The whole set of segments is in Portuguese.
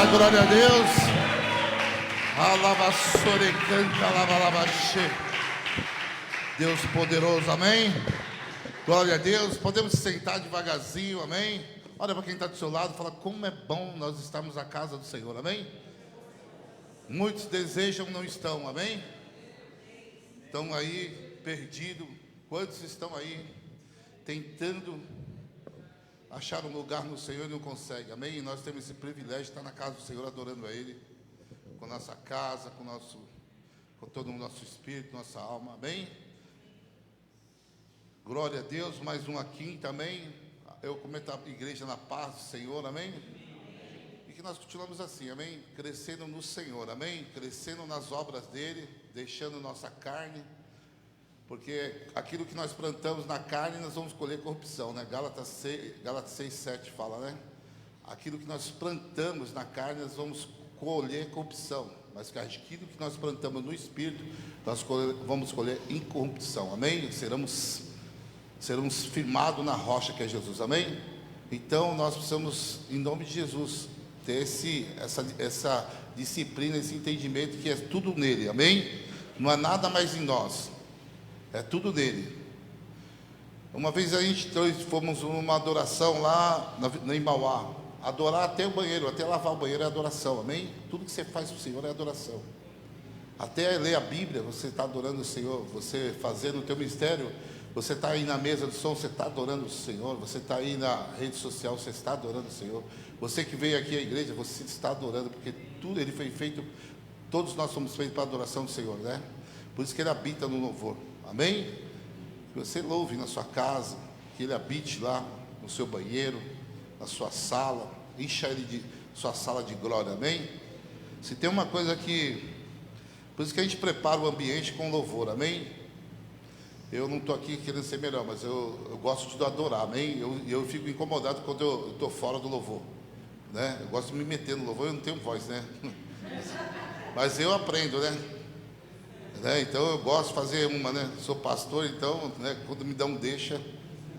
glória a Deus. Alabaçore canta, alabalabaxê. Deus poderoso, amém? Glória a Deus. Podemos sentar devagarzinho, amém? Olha para quem está do seu lado e fala: como é bom nós estarmos na casa do Senhor, amém? Muitos desejam, não estão, amém? Estão aí perdidos. Quantos estão aí tentando achar um lugar no Senhor e não conseguem, amém? E nós temos esse privilégio de estar na casa do Senhor, adorando a Ele, com nossa casa, com todo o nosso espírito, nossa alma, amém? Glória a Deus. Mais um aqui também. Eu comento a igreja na paz do Senhor, amém? E que nós continuamos assim, amém? Crescendo no Senhor, amém? Crescendo nas obras dEle, deixando nossa carne, porque aquilo que nós plantamos na carne, nós vamos colher corrupção, né? Gálatas 6, 7 fala, né? Aquilo que nós plantamos na carne, nós vamos colher corrupção, mas aquilo que nós plantamos no Espírito, nós vamos colher incorrupção, amém? Seremos firmados na rocha que é Jesus, amém? Então nós precisamos, em nome de Jesus, ter essa disciplina, esse entendimento que é tudo nele, amém? Não há nada mais em nós, é tudo nele. Uma vez nós fomos numa adoração lá em Mauá, adorar até o banheiro, até lavar o banheiro é adoração, amém? Tudo que você faz para o Senhor é adoração. Até ler a Bíblia, você está adorando o Senhor. Você fazendo o teu ministério, você está aí na mesa de som, você está adorando o Senhor. Você está aí na rede social, você está adorando o Senhor. Você que veio aqui à igreja, você está adorando, porque tudo ele foi feito, todos nós somos feitos para a adoração do Senhor, né? Por isso que ele habita no louvor, amém? Que você louve na sua casa, que ele habite lá no seu banheiro, na sua sala, encha ele de sua sala de glória, amém? Se tem uma coisa que, por isso que a gente prepara o ambiente com louvor, amém? Eu não estou aqui querendo ser melhor, mas eu gosto de adorar, amém? Eu fico incomodado quando eu estou fora do louvor, né? Eu gosto de me meter no louvor, eu não tenho voz, né? Mas eu aprendo, né? Então eu gosto de fazer uma, né? Sou pastor, então, né, quando me dão deixa,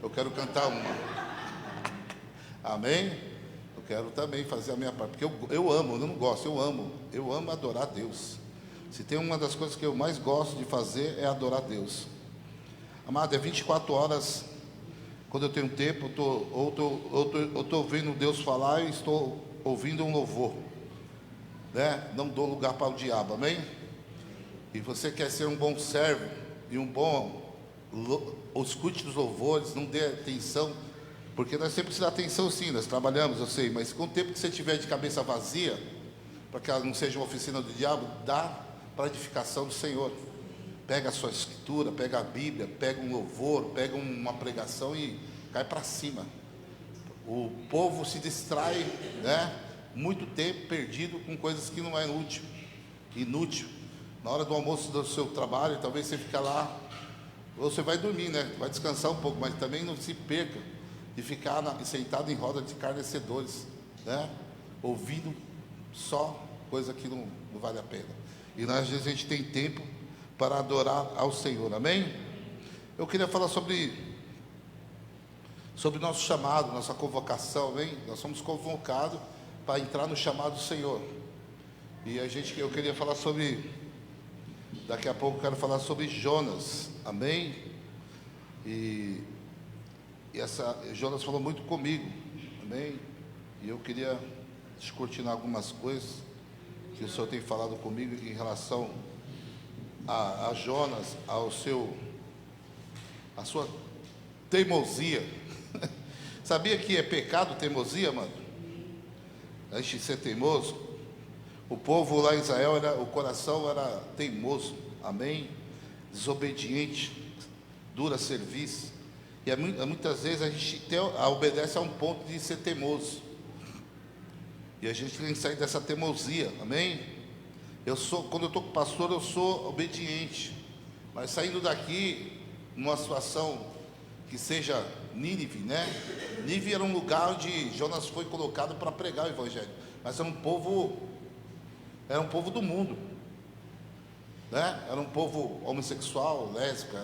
eu quero cantar uma. Amém? Eu quero também fazer a minha parte, porque eu amo, eu não gosto, eu amo adorar a Deus. Se tem uma das coisas que eu mais gosto de fazer é adorar a Deus. Amado, é 24 horas, quando eu tenho tempo, eu estou ouvindo Deus falar e estou ouvindo um louvor, né? Não dou lugar para o diabo, amém? E você quer ser um bom servo e um bom, escute os louvores, não dê atenção, porque nós sempre precisamos de atenção sim, nós trabalhamos, eu sei, mas com o tempo que você tiver de cabeça vazia, para que ela não seja uma oficina do diabo, dá para a edificação do Senhor. Pega a sua escritura, pega a Bíblia, pega um louvor, pega uma pregação e cai para cima. O povo se distrai, né? Muito tempo perdido com coisas que não é inútil. Na hora do almoço do seu trabalho, talvez você fica lá, ou você vai dormir, né? Vai descansar um pouco, mas também não se perca de ficar sentado em roda de escarnecedores, né? Ouvindo só coisa que não vale a pena. E às vezes a gente tem tempo para adorar ao Senhor, amém? Eu queria falar sobre nosso chamado, nossa convocação, amém? Nós somos convocados para entrar no chamado do Senhor. E eu queria falar daqui a pouco eu quero falar sobre Jonas, amém? E Jonas falou muito comigo, amém? E eu queria descortinar algumas coisas que o Senhor tem falado comigo em relação a Jonas, a sua teimosia. Sabia que é pecado teimosia, mano? A gente ser teimoso. O povo lá em Israel, o coração era teimoso, amém? Desobediente, dura serviço. E muitas vezes a gente obedece a um ponto de ser teimoso. E a gente tem que sair dessa teimosia, amém? Quando eu estou com o pastor, eu sou obediente. Mas saindo daqui, numa situação que seja Nínive, né? Nínive era um lugar onde Jonas foi colocado para pregar o evangelho. Mas era um povo do mundo, né? Era um povo homossexual, lésbico,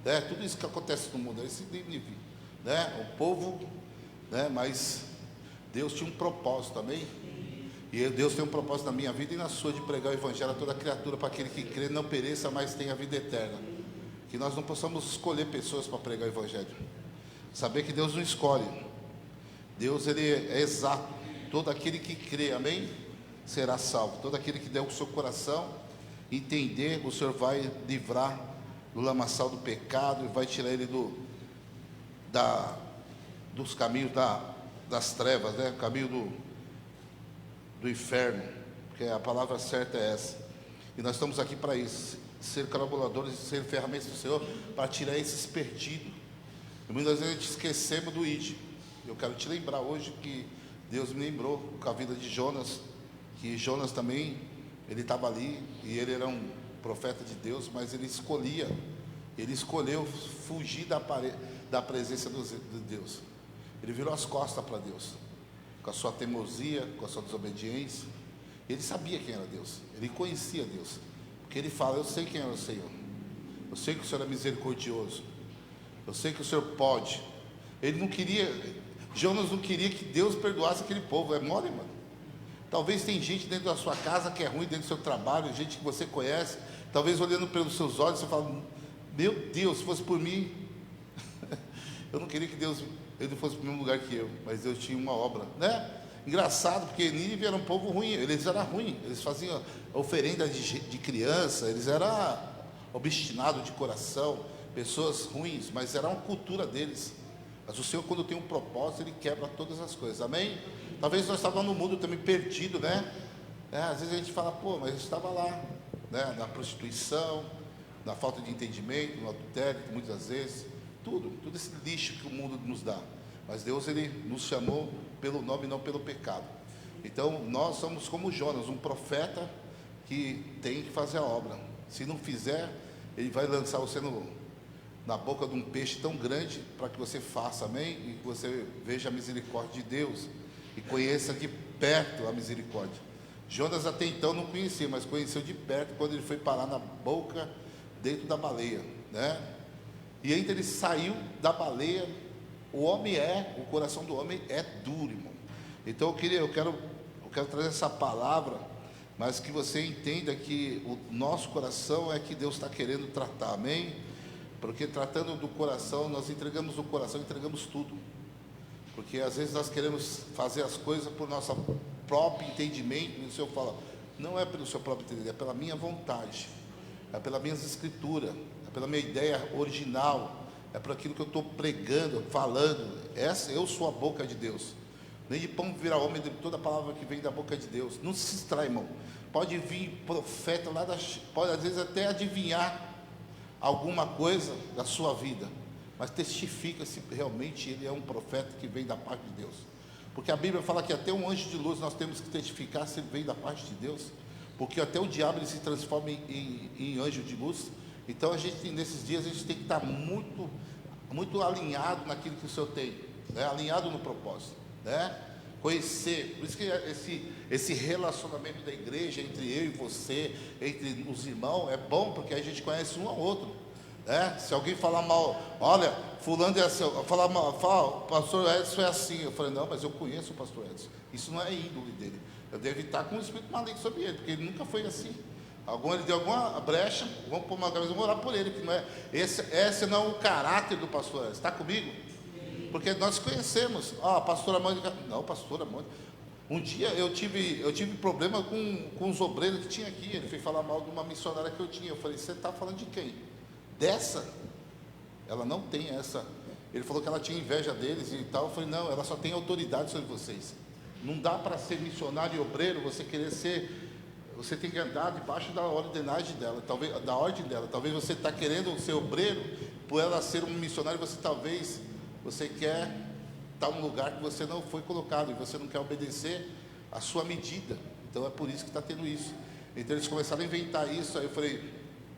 né? Tudo isso que acontece no mundo, esse Nínive, né? O povo, né? Mas Deus tinha um propósito, amém? E Deus tem um propósito na minha vida e na sua de pregar o evangelho a toda criatura, para aquele que crê não pereça, mas tenha vida eterna. Que nós não possamos escolher pessoas para pregar o evangelho. Saber que Deus não escolhe. Deus, ele é exato. Todo aquele que crê, amém, será salvo. Todo aquele que der o seu coração entender, o Senhor vai livrar do lamaçal do pecado e vai tirar ele dos caminhos das trevas, né? O caminho do inferno, porque a palavra certa é essa. E nós estamos aqui para isso, ser colaboradores, ser ferramentas do Senhor, para tirar esses perdidos. E muitas vezes a gente esquecemos do ID. Eu quero te lembrar hoje que Deus me lembrou com a vida de Jonas, que Jonas também, ele estava ali, e ele era um profeta de Deus, mas ele escolheu fugir da presença de Deus. Ele virou as costas para Deus, com a sua teimosia, com a sua desobediência. Ele sabia quem era Deus, ele conhecia Deus, porque ele fala: eu sei quem é o Senhor, eu sei que o Senhor é misericordioso, eu sei que o Senhor pode. Jonas não queria que Deus perdoasse aquele povo. É mole, mano. Talvez tem gente dentro da sua casa que é ruim, dentro do seu trabalho, gente que você conhece, talvez olhando pelos seus olhos você fala: meu Deus, se fosse por mim eu não queria que Deus, ele fosse para o mesmo lugar que eu, mas Deus tinha uma obra, né? Engraçado, porque Nínive era um povo ruim, eles eram ruins, eles faziam oferenda de criança, eles eram obstinados de coração, pessoas ruins, mas era uma cultura deles. Mas o Senhor, quando tem um propósito, Ele quebra todas as coisas, amém? Talvez nós estávamos no mundo também perdido, né? Às vezes a gente fala: pô, mas eu estava lá, né? Na prostituição, na falta de entendimento, no adultério, muitas vezes, tudo esse lixo que o mundo nos dá. Mas Deus, Ele nos chamou pelo nome e não pelo pecado. Então nós somos como Jonas, um profeta que tem que fazer a obra. Se não fizer, Ele vai lançar você na boca de um peixe tão grande, para que você faça, amém? E que você veja a misericórdia de Deus e conheça de perto a misericórdia. Jonas até então não conhecia, mas conheceu de perto quando ele foi parar na boca, dentro da baleia, né? E ainda ele saiu da baleia. O coração do homem é duro, irmão. Então eu quero trazer essa palavra, mas que você entenda que o nosso coração é que Deus está querendo tratar, amém? Porque tratando do coração, nós entregamos o coração, entregamos tudo. Porque às vezes nós queremos fazer as coisas por nosso próprio entendimento, e o Senhor fala: não é pelo seu próprio entendimento, é pela minha vontade, é pelas minhas escrituras, é pela minha ideia original, é por aquilo que eu estou pregando, falando. Eu sou a boca de Deus. Nem de pão virá homem, de toda palavra que vem da boca de Deus. Não se distrai, irmão. Pode vir profeta lá pode às vezes até adivinhar alguma coisa da sua vida, mas testifica se realmente ele é um profeta que vem da parte de Deus. Porque a Bíblia fala que até um anjo de luz nós temos que testificar se ele vem da parte de Deus, porque até o diabo ele se transforma em anjo de luz. Então nesses dias a gente tem que estar muito, muito alinhado naquilo que o Senhor tem, né? Alinhado no propósito, né? Conhecer, por isso que esse relacionamento da igreja entre eu e você, entre os irmãos, é bom, porque a gente conhece um ao outro, né? Se alguém falar mal, olha, fulano é assim, falar mal, o pastor Edson é assim, eu falei: não, mas eu conheço o pastor Edson, isso não é índole dele, eu devo estar com um espírito maligno sobre ele, porque ele nunca foi assim. Ele deu alguma brecha, vamos pôr uma cabeça, vamos orar por ele, que não é, esse não é o caráter do pastor Edson. Está comigo? Porque nós conhecemos. A pastora Mônica, não, pastora Mônica, um dia eu tive problema com os obreiros que tinha aqui. Ele foi falar mal de uma missionária que eu tinha. Eu falei: você está falando de quem? Dessa? Ela não tem essa. Ele falou que ela tinha inveja deles e tal. Eu falei: não, ela só tem autoridade sobre vocês. Não dá para ser missionário e obreiro, você querer ser. Você tem que andar debaixo da ordenagem dela, talvez da ordem dela. Talvez você está querendo ser obreiro, por ela ser um missionário, você quer estar em um lugar que você não foi colocado, e você não quer obedecer a sua medida. Então é por isso que está tendo isso. Então eles começaram a inventar isso. Aí eu falei: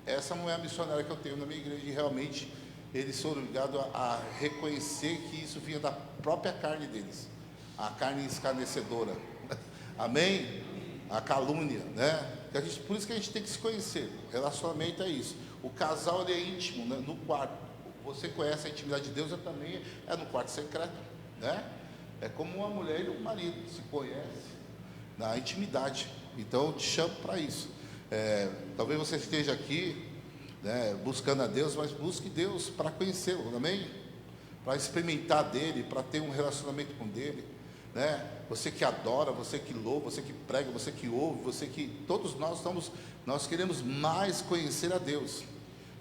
essa não é a missionária que eu tenho na minha igreja. E realmente eles foram obrigados a reconhecer que isso vinha da própria carne deles, a carne escarnecedora. Amém? A calúnia, né? Por isso que a gente tem que se conhecer. Relacionamento é isso. O casal, ele é íntimo, né? No quarto. Você conhece a intimidade de Deus, eu também no quarto secreto, né? É como uma mulher e um marido se conhecem. na intimidade. Então eu te chamo para isso. Talvez você esteja aqui, né, buscando a Deus, mas busque Deus para conhecê-lo, amém? Para experimentar dele, para ter um relacionamento com dele, né? Você que adora, você que louva, você que prega, você que ouve, você que... Todos nós queremos mais conhecer a Deus.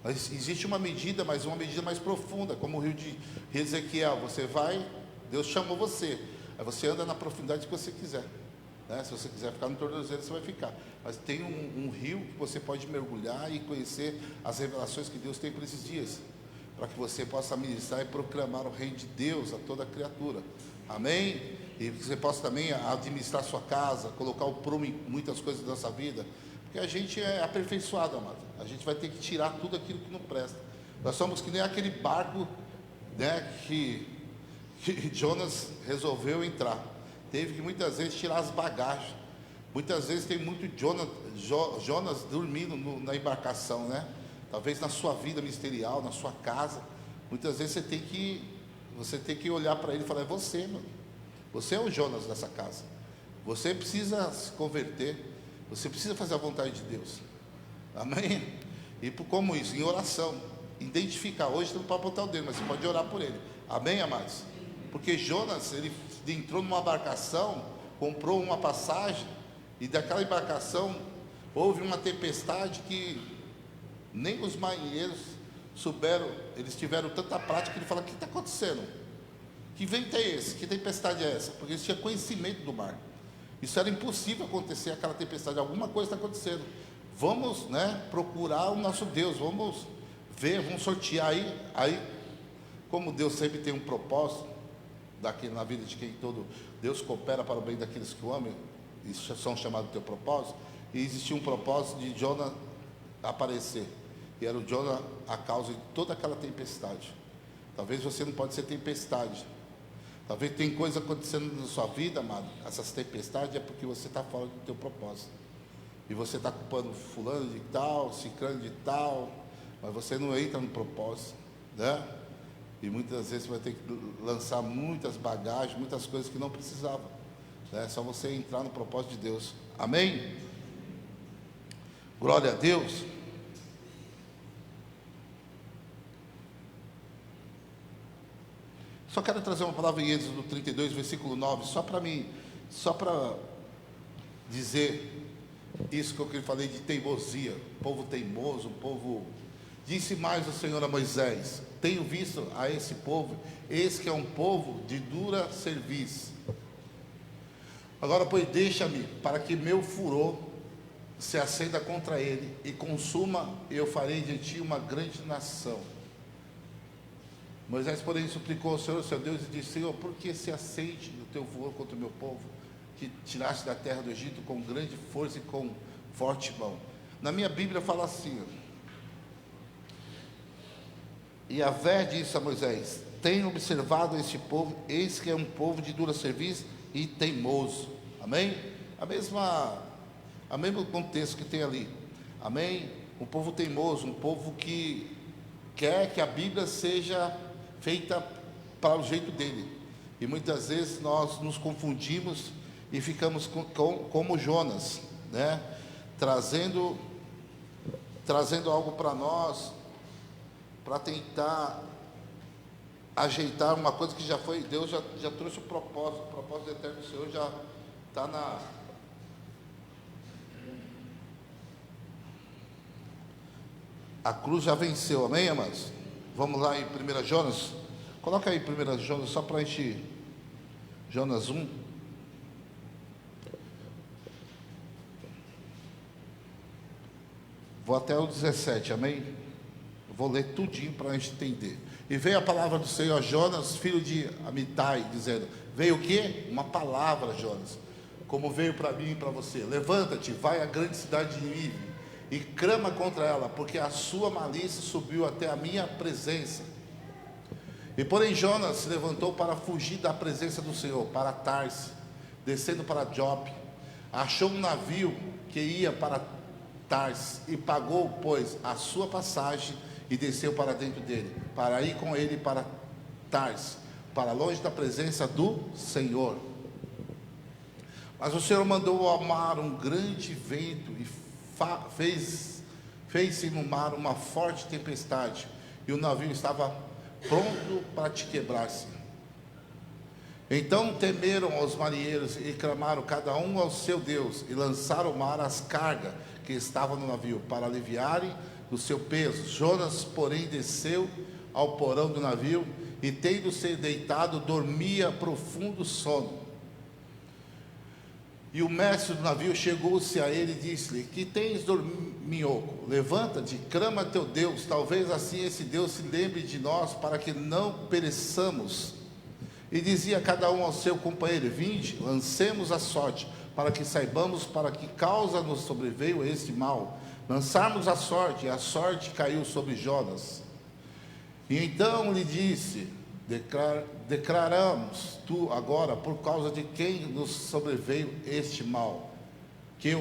Mas existe uma medida, mas uma medida mais profunda, como o rio de Ezequiel. Você vai, Deus chamou você, aí você anda na profundidade que você quiser, né? Se você quiser ficar no tornozelo, você vai ficar. Mas tem um rio que você pode mergulhar e conhecer as revelações que Deus tem para esses dias, para que você possa ministrar e proclamar o reino de Deus a toda criatura, amém? E que você possa também administrar sua casa, colocar o prumo em muitas coisas da nossa vida, porque a gente é aperfeiçoado, amado. A gente vai ter que tirar tudo aquilo que não presta. Nós somos que nem aquele barco, né, que Jonas resolveu entrar. Teve que muitas vezes tirar as bagagens. Muitas vezes tem muito Jonas dormindo na embarcação, né? Talvez na sua vida ministerial, na sua casa. Muitas vezes você tem que olhar para ele e falar: é você, mano. Você é o Jonas dessa casa. Você precisa se converter. Você precisa fazer a vontade de Deus. Amém? E como isso? Em oração. Identificar. Hoje você não pode botar o dedo, mas você pode orar por ele. Amém, amados? Porque Jonas, ele entrou numa embarcação, comprou uma passagem, e daquela embarcação houve uma tempestade que nem os marinheiros souberam. Eles tiveram tanta prática que ele fala: o que está acontecendo? Que vento é esse? Que tempestade é essa? Porque eles tinham conhecimento do mar. Isso era impossível acontecer, aquela tempestade. Alguma coisa está acontecendo. Vamos, né, procurar o nosso Deus. Vamos ver, vamos sortear aí. Como Deus sempre tem um propósito na vida de quem todo Deus coopera para o bem daqueles que o amam, e são chamados do teu propósito. E existia um propósito de Jonas aparecer, e era o Jonas a causa de toda aquela tempestade. Talvez você não pode ser tempestade. Talvez tem coisa acontecendo na sua vida, amado. Essas tempestades é porque você está fora do teu propósito. E você está culpando fulano de tal, ciclano de tal, mas você não entra no propósito, né? E muitas vezes você vai ter que lançar muitas bagagens, muitas coisas que não precisava, né? É só você entrar no propósito de Deus. Amém? Glória a Deus. Só quero trazer uma palavra em Êxodo 32, versículo 9, só para dizer isso que eu falei de teimosia, povo teimoso, povo. Disse mais o Senhor a Moisés: tenho visto a esse povo, esse que é um povo de dura serviço. Agora, pois, deixa-me, para que meu furor se acenda contra ele e consuma, e eu farei de ti uma grande nação. Moisés, porém, suplicou ao Senhor, seu Deus, e disse: Senhor, por que se acende o teu furor contra o meu povo, que tiraste da terra do Egito com grande força e com forte mão? Na minha Bíblia fala assim: e Yahvé disse a Moisés: tenho observado este povo, eis que é um povo de dura serviço e teimoso. Amém? O mesmo contexto que tem ali. Amém? Um povo teimoso, um povo que quer que a Bíblia seja feita para o jeito dele. E muitas vezes nós nos confundimos e ficamos como Jonas, né? Trazendo algo para nós, para tentar ajeitar uma coisa que já foi. Deus já trouxe o propósito eterno do Senhor já está na... A cruz já venceu, amém, amados? Vamos lá em 1 Jonas. Coloca aí 1 Jonas, só para a gente. Jonas 1. Vou até o 17, amém? Vou ler tudinho para a gente entender. E veio a palavra do Senhor a Jonas, filho de Amitai, dizendo: veio o quê? Uma palavra, Jonas, como veio para mim e para você. Levanta-te, vai à grande cidade de Nínive e clama contra ela, porque a sua malícia subiu até a minha presença. E porém Jonas se levantou para fugir da presença do Senhor, para Tarse, descendo para Jope. Achou um navio que ia para Tarse e pagou, pois, a sua passagem e desceu para dentro dele, para ir com ele para Tarse, para longe da presença do Senhor. Mas o Senhor mandou ao mar um grande vento e fez-se no mar uma forte tempestade, e o navio estava pronto para te quebrar-se. Então temeram os marinheiros e clamaram cada um ao seu Deus, e lançaram ao mar as cargas que estavam no navio, para aliviarem do seu peso. Jonas, porém, desceu ao porão do navio, e tendo se deitado, dormia profundo sono. E o mestre do navio chegou-se a ele e disse-lhe: que tens, dorminhoco? Levanta-te, clama a teu Deus, talvez assim esse Deus se lembre de nós, para que não pereçamos. E dizia cada um ao seu companheiro: vinde, lancemos a sorte, para que saibamos para que causa nos sobreveio este mal. Lançarmos a sorte, e a sorte caiu sobre Jonas. E então lhe disse: declaramos tu agora por causa de quem nos sobreveio este mal. Que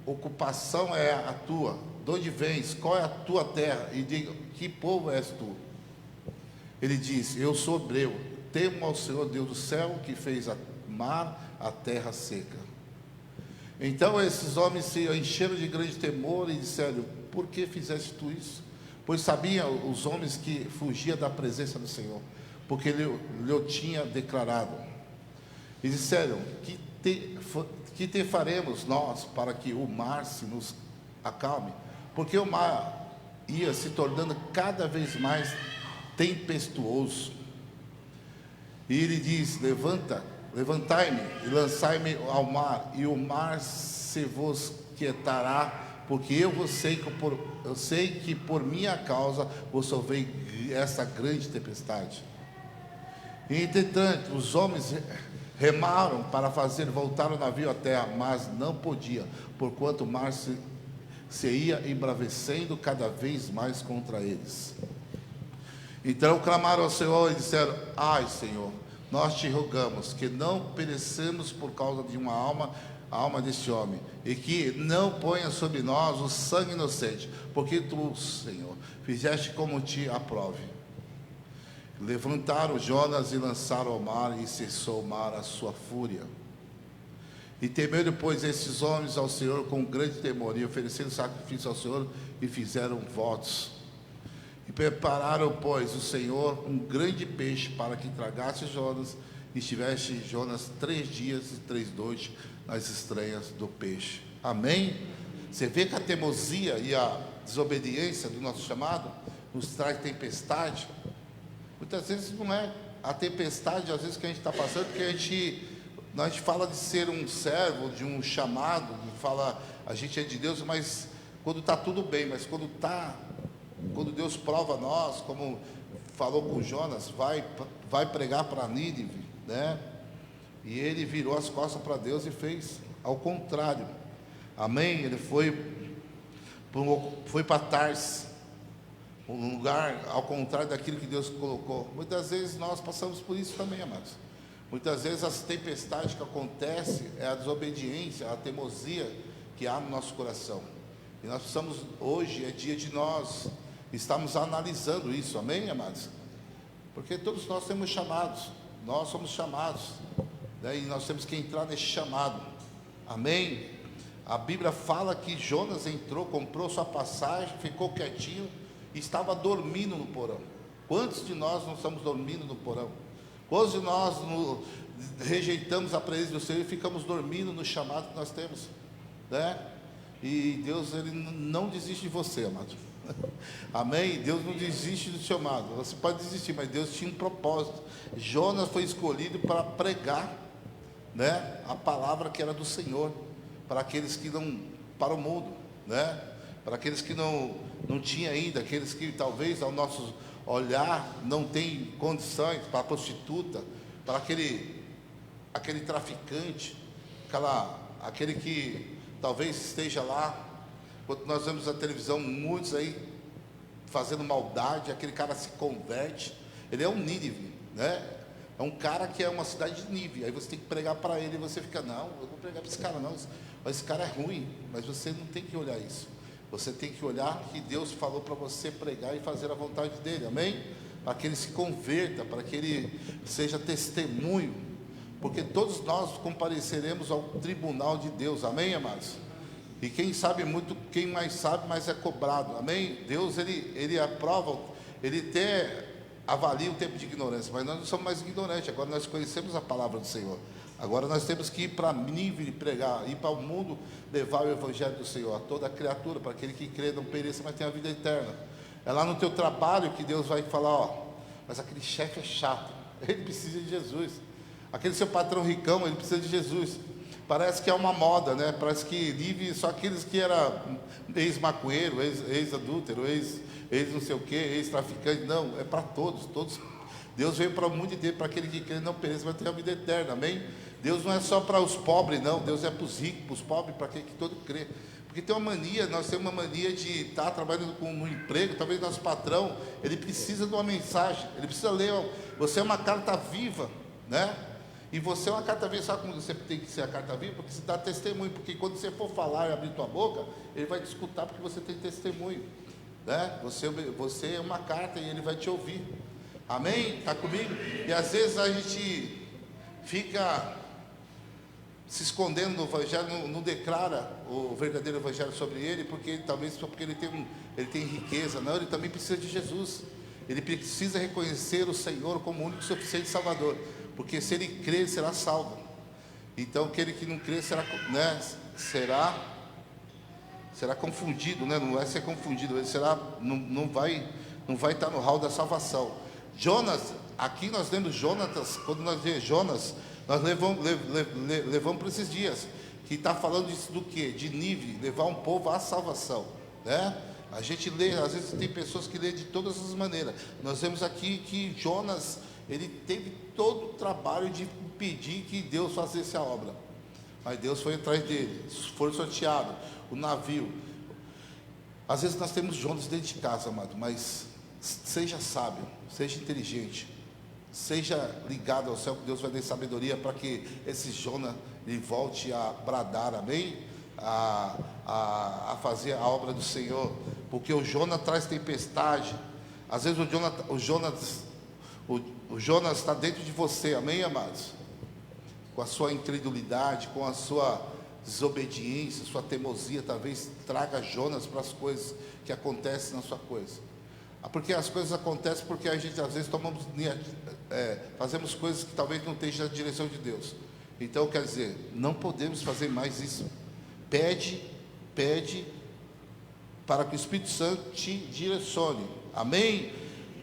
ocupação é a tua? De onde vens? Qual é a tua terra? E diga: que povo és tu? Ele disse: eu sou hebreu, temo ao Senhor Deus do céu, que fez a mar, a terra seca. Então esses homens se encheram de grande temor e disseram: por que fizeste tu isso? Pois sabiam os homens que fugia da presença do Senhor, porque ele lhe tinha declarado. E disseram: que te faremos nós para que o mar se nos acalme? Porque o mar ia se tornando cada vez mais tempestuoso. E ele diz: levantai-me e lançai-me ao mar, e o mar se vos quietará, porque eu sei que por minha causa vos sobrevei essa grande tempestade. E entretanto os homens remaram para fazer voltar o navio à terra, mas não podia, porquanto o mar se ia embravecendo cada vez mais contra eles. Então clamaram ao Senhor e disseram: ai, Senhor, nós te rogamos que não pereçamos por causa de uma alma deste homem, e que não ponha sobre nós o sangue inocente, porque tu, Senhor, fizeste como te aprove. Levantaram Jonas e lançaram ao mar, e cessou o mar a sua fúria. E temeram depois esses homens ao Senhor com grande temor, e ofereceram sacrifício ao Senhor, e fizeram votos. E prepararam, pois, o Senhor um grande peixe para que tragasse Jonas, e estivesse Jonas 3 dias e 3 noites nas estranhas do peixe. Amém? Você vê que a teimosia e a desobediência do nosso chamado nos traz tempestade. Muitas vezes não é a tempestade, às vezes, que a gente está passando, porque a gente fala de ser um servo, de um chamado, fala a gente é de Deus, mas quando está tudo bem, mas quando Deus prova nós, como falou com Jonas, vai pregar para Nínive, né? E ele virou as costas para Deus e fez ao contrário. Amém? Ele foi para Tarsis, um lugar ao contrário daquilo que Deus colocou. Muitas vezes nós passamos por isso também, amados. Muitas vezes as tempestades que acontecem é a desobediência, a teimosia que há no nosso coração. E nós precisamos, hoje é dia de nós estamos analisando isso, amém, amados? Porque todos nós temos chamados, nós somos chamados, né? E nós temos que entrar nesse chamado, amém? A Bíblia fala que Jonas entrou, comprou sua passagem, ficou quietinho e estava dormindo no porão. Quantos de nós não estamos dormindo no porão? Quantos de nós rejeitamos a presença do Senhor e ficamos dormindo no chamado que nós temos, né? E Deus, Ele não desiste de você, amado. Amém? Deus não desiste do chamado. Você pode desistir, mas Deus tinha um propósito. Jonas foi escolhido para pregar, né, a palavra que era do Senhor, para aqueles que não, para o mundo, né, para aqueles que não tinham ainda, aqueles que talvez ao nosso olhar não tem condições, para a prostituta, para aquele traficante, aquele que talvez esteja lá. Quando nós vemos na televisão, muitos aí fazendo maldade, aquele cara se converte, ele é um Nínive, né? É um cara que é uma cidade de Nínive, aí você tem que pregar para ele, e você fica: não, eu não vou pregar para esse cara não, esse cara é ruim. Mas você não tem que olhar isso, você tem que olhar que Deus falou para você pregar e fazer a vontade dele, amém? Para que ele se converta, para que ele seja testemunho, porque todos nós compareceremos ao tribunal de Deus, amém, amados? E quem sabe muito, quem mais sabe, mais é cobrado, amém? Deus, ele aprova, ele até avalia o tempo de ignorância, mas nós não somos mais ignorantes, agora nós conhecemos a palavra do Senhor. Agora nós temos que ir para Nínive pregar, ir para o mundo levar o evangelho do Senhor a toda criatura, para aquele que crê não pereça, mas tenha a vida eterna. É lá no teu trabalho que Deus vai falar, ó, mas aquele chefe é chato, ele precisa de Jesus. Aquele seu patrão ricão, ele precisa de Jesus. Parece que é uma moda, né? Parece que vive só aqueles que era ex-maconheiro, ex-adúltero, ex não sei o que, ex-traficante. Não, é para todos. Deus veio para o mundo inteiro, para aquele que crê não pereça, vai ter a vida eterna, amém? Deus não é só para os pobres, não. Deus é para os ricos, para os pobres, para aquele que todo crê. Porque tem uma mania, nós temos uma mania de estar trabalhando no emprego, talvez nosso patrão, ele precisa de uma mensagem, ele precisa ler, você é uma carta viva, né? E você é uma carta viva, sabe como você tem que ser a carta viva? Porque você dá testemunho, porque quando você for falar e abrir tua boca, ele vai te escutar porque você tem testemunho, né? Você é uma carta e ele vai te ouvir, amém? Está comigo? E às vezes a gente fica se escondendo no evangelho, não declara o verdadeiro evangelho sobre ele, porque talvez só porque ele tem riqueza, não, ele também precisa de Jesus, ele precisa reconhecer o Senhor como o único suficiente Salvador, porque se ele crer, ele será salvo. Então aquele que não crê será, né, será confundido, né? Não vai ser confundido, ele será, não vai estar no hall da salvação. Jonas, aqui nós lemos Jonatas, quando nós lemos Jonas, nós levamos para esses dias, que está falando disso do quê? De Nínive, levar um povo à salvação, né? A gente lê, às vezes tem pessoas que lêem de todas as maneiras. Nós vemos aqui que Jonas, ele teve todo o trabalho de impedir que Deus fizesse a obra, mas Deus foi atrás dele, foi sorteado, o navio. Às vezes nós temos Jonas dentro de casa, amado, mas seja sábio, seja inteligente, seja ligado ao céu, que Deus vai dar sabedoria para que esse Jonas ele volte a bradar, amém? A fazer a obra do Senhor, porque o Jonas traz tempestade. Às vezes o Jonas está dentro de você, amém, amados? Com a sua incredulidade, com a sua desobediência, sua teimosia, talvez traga Jonas para as coisas que acontecem na sua coisa. Porque as coisas acontecem porque a gente às vezes fazemos coisas que talvez não estejam na direção de Deus. Então quer dizer, não podemos fazer mais isso. Pede para que o Espírito Santo te direcione, amém?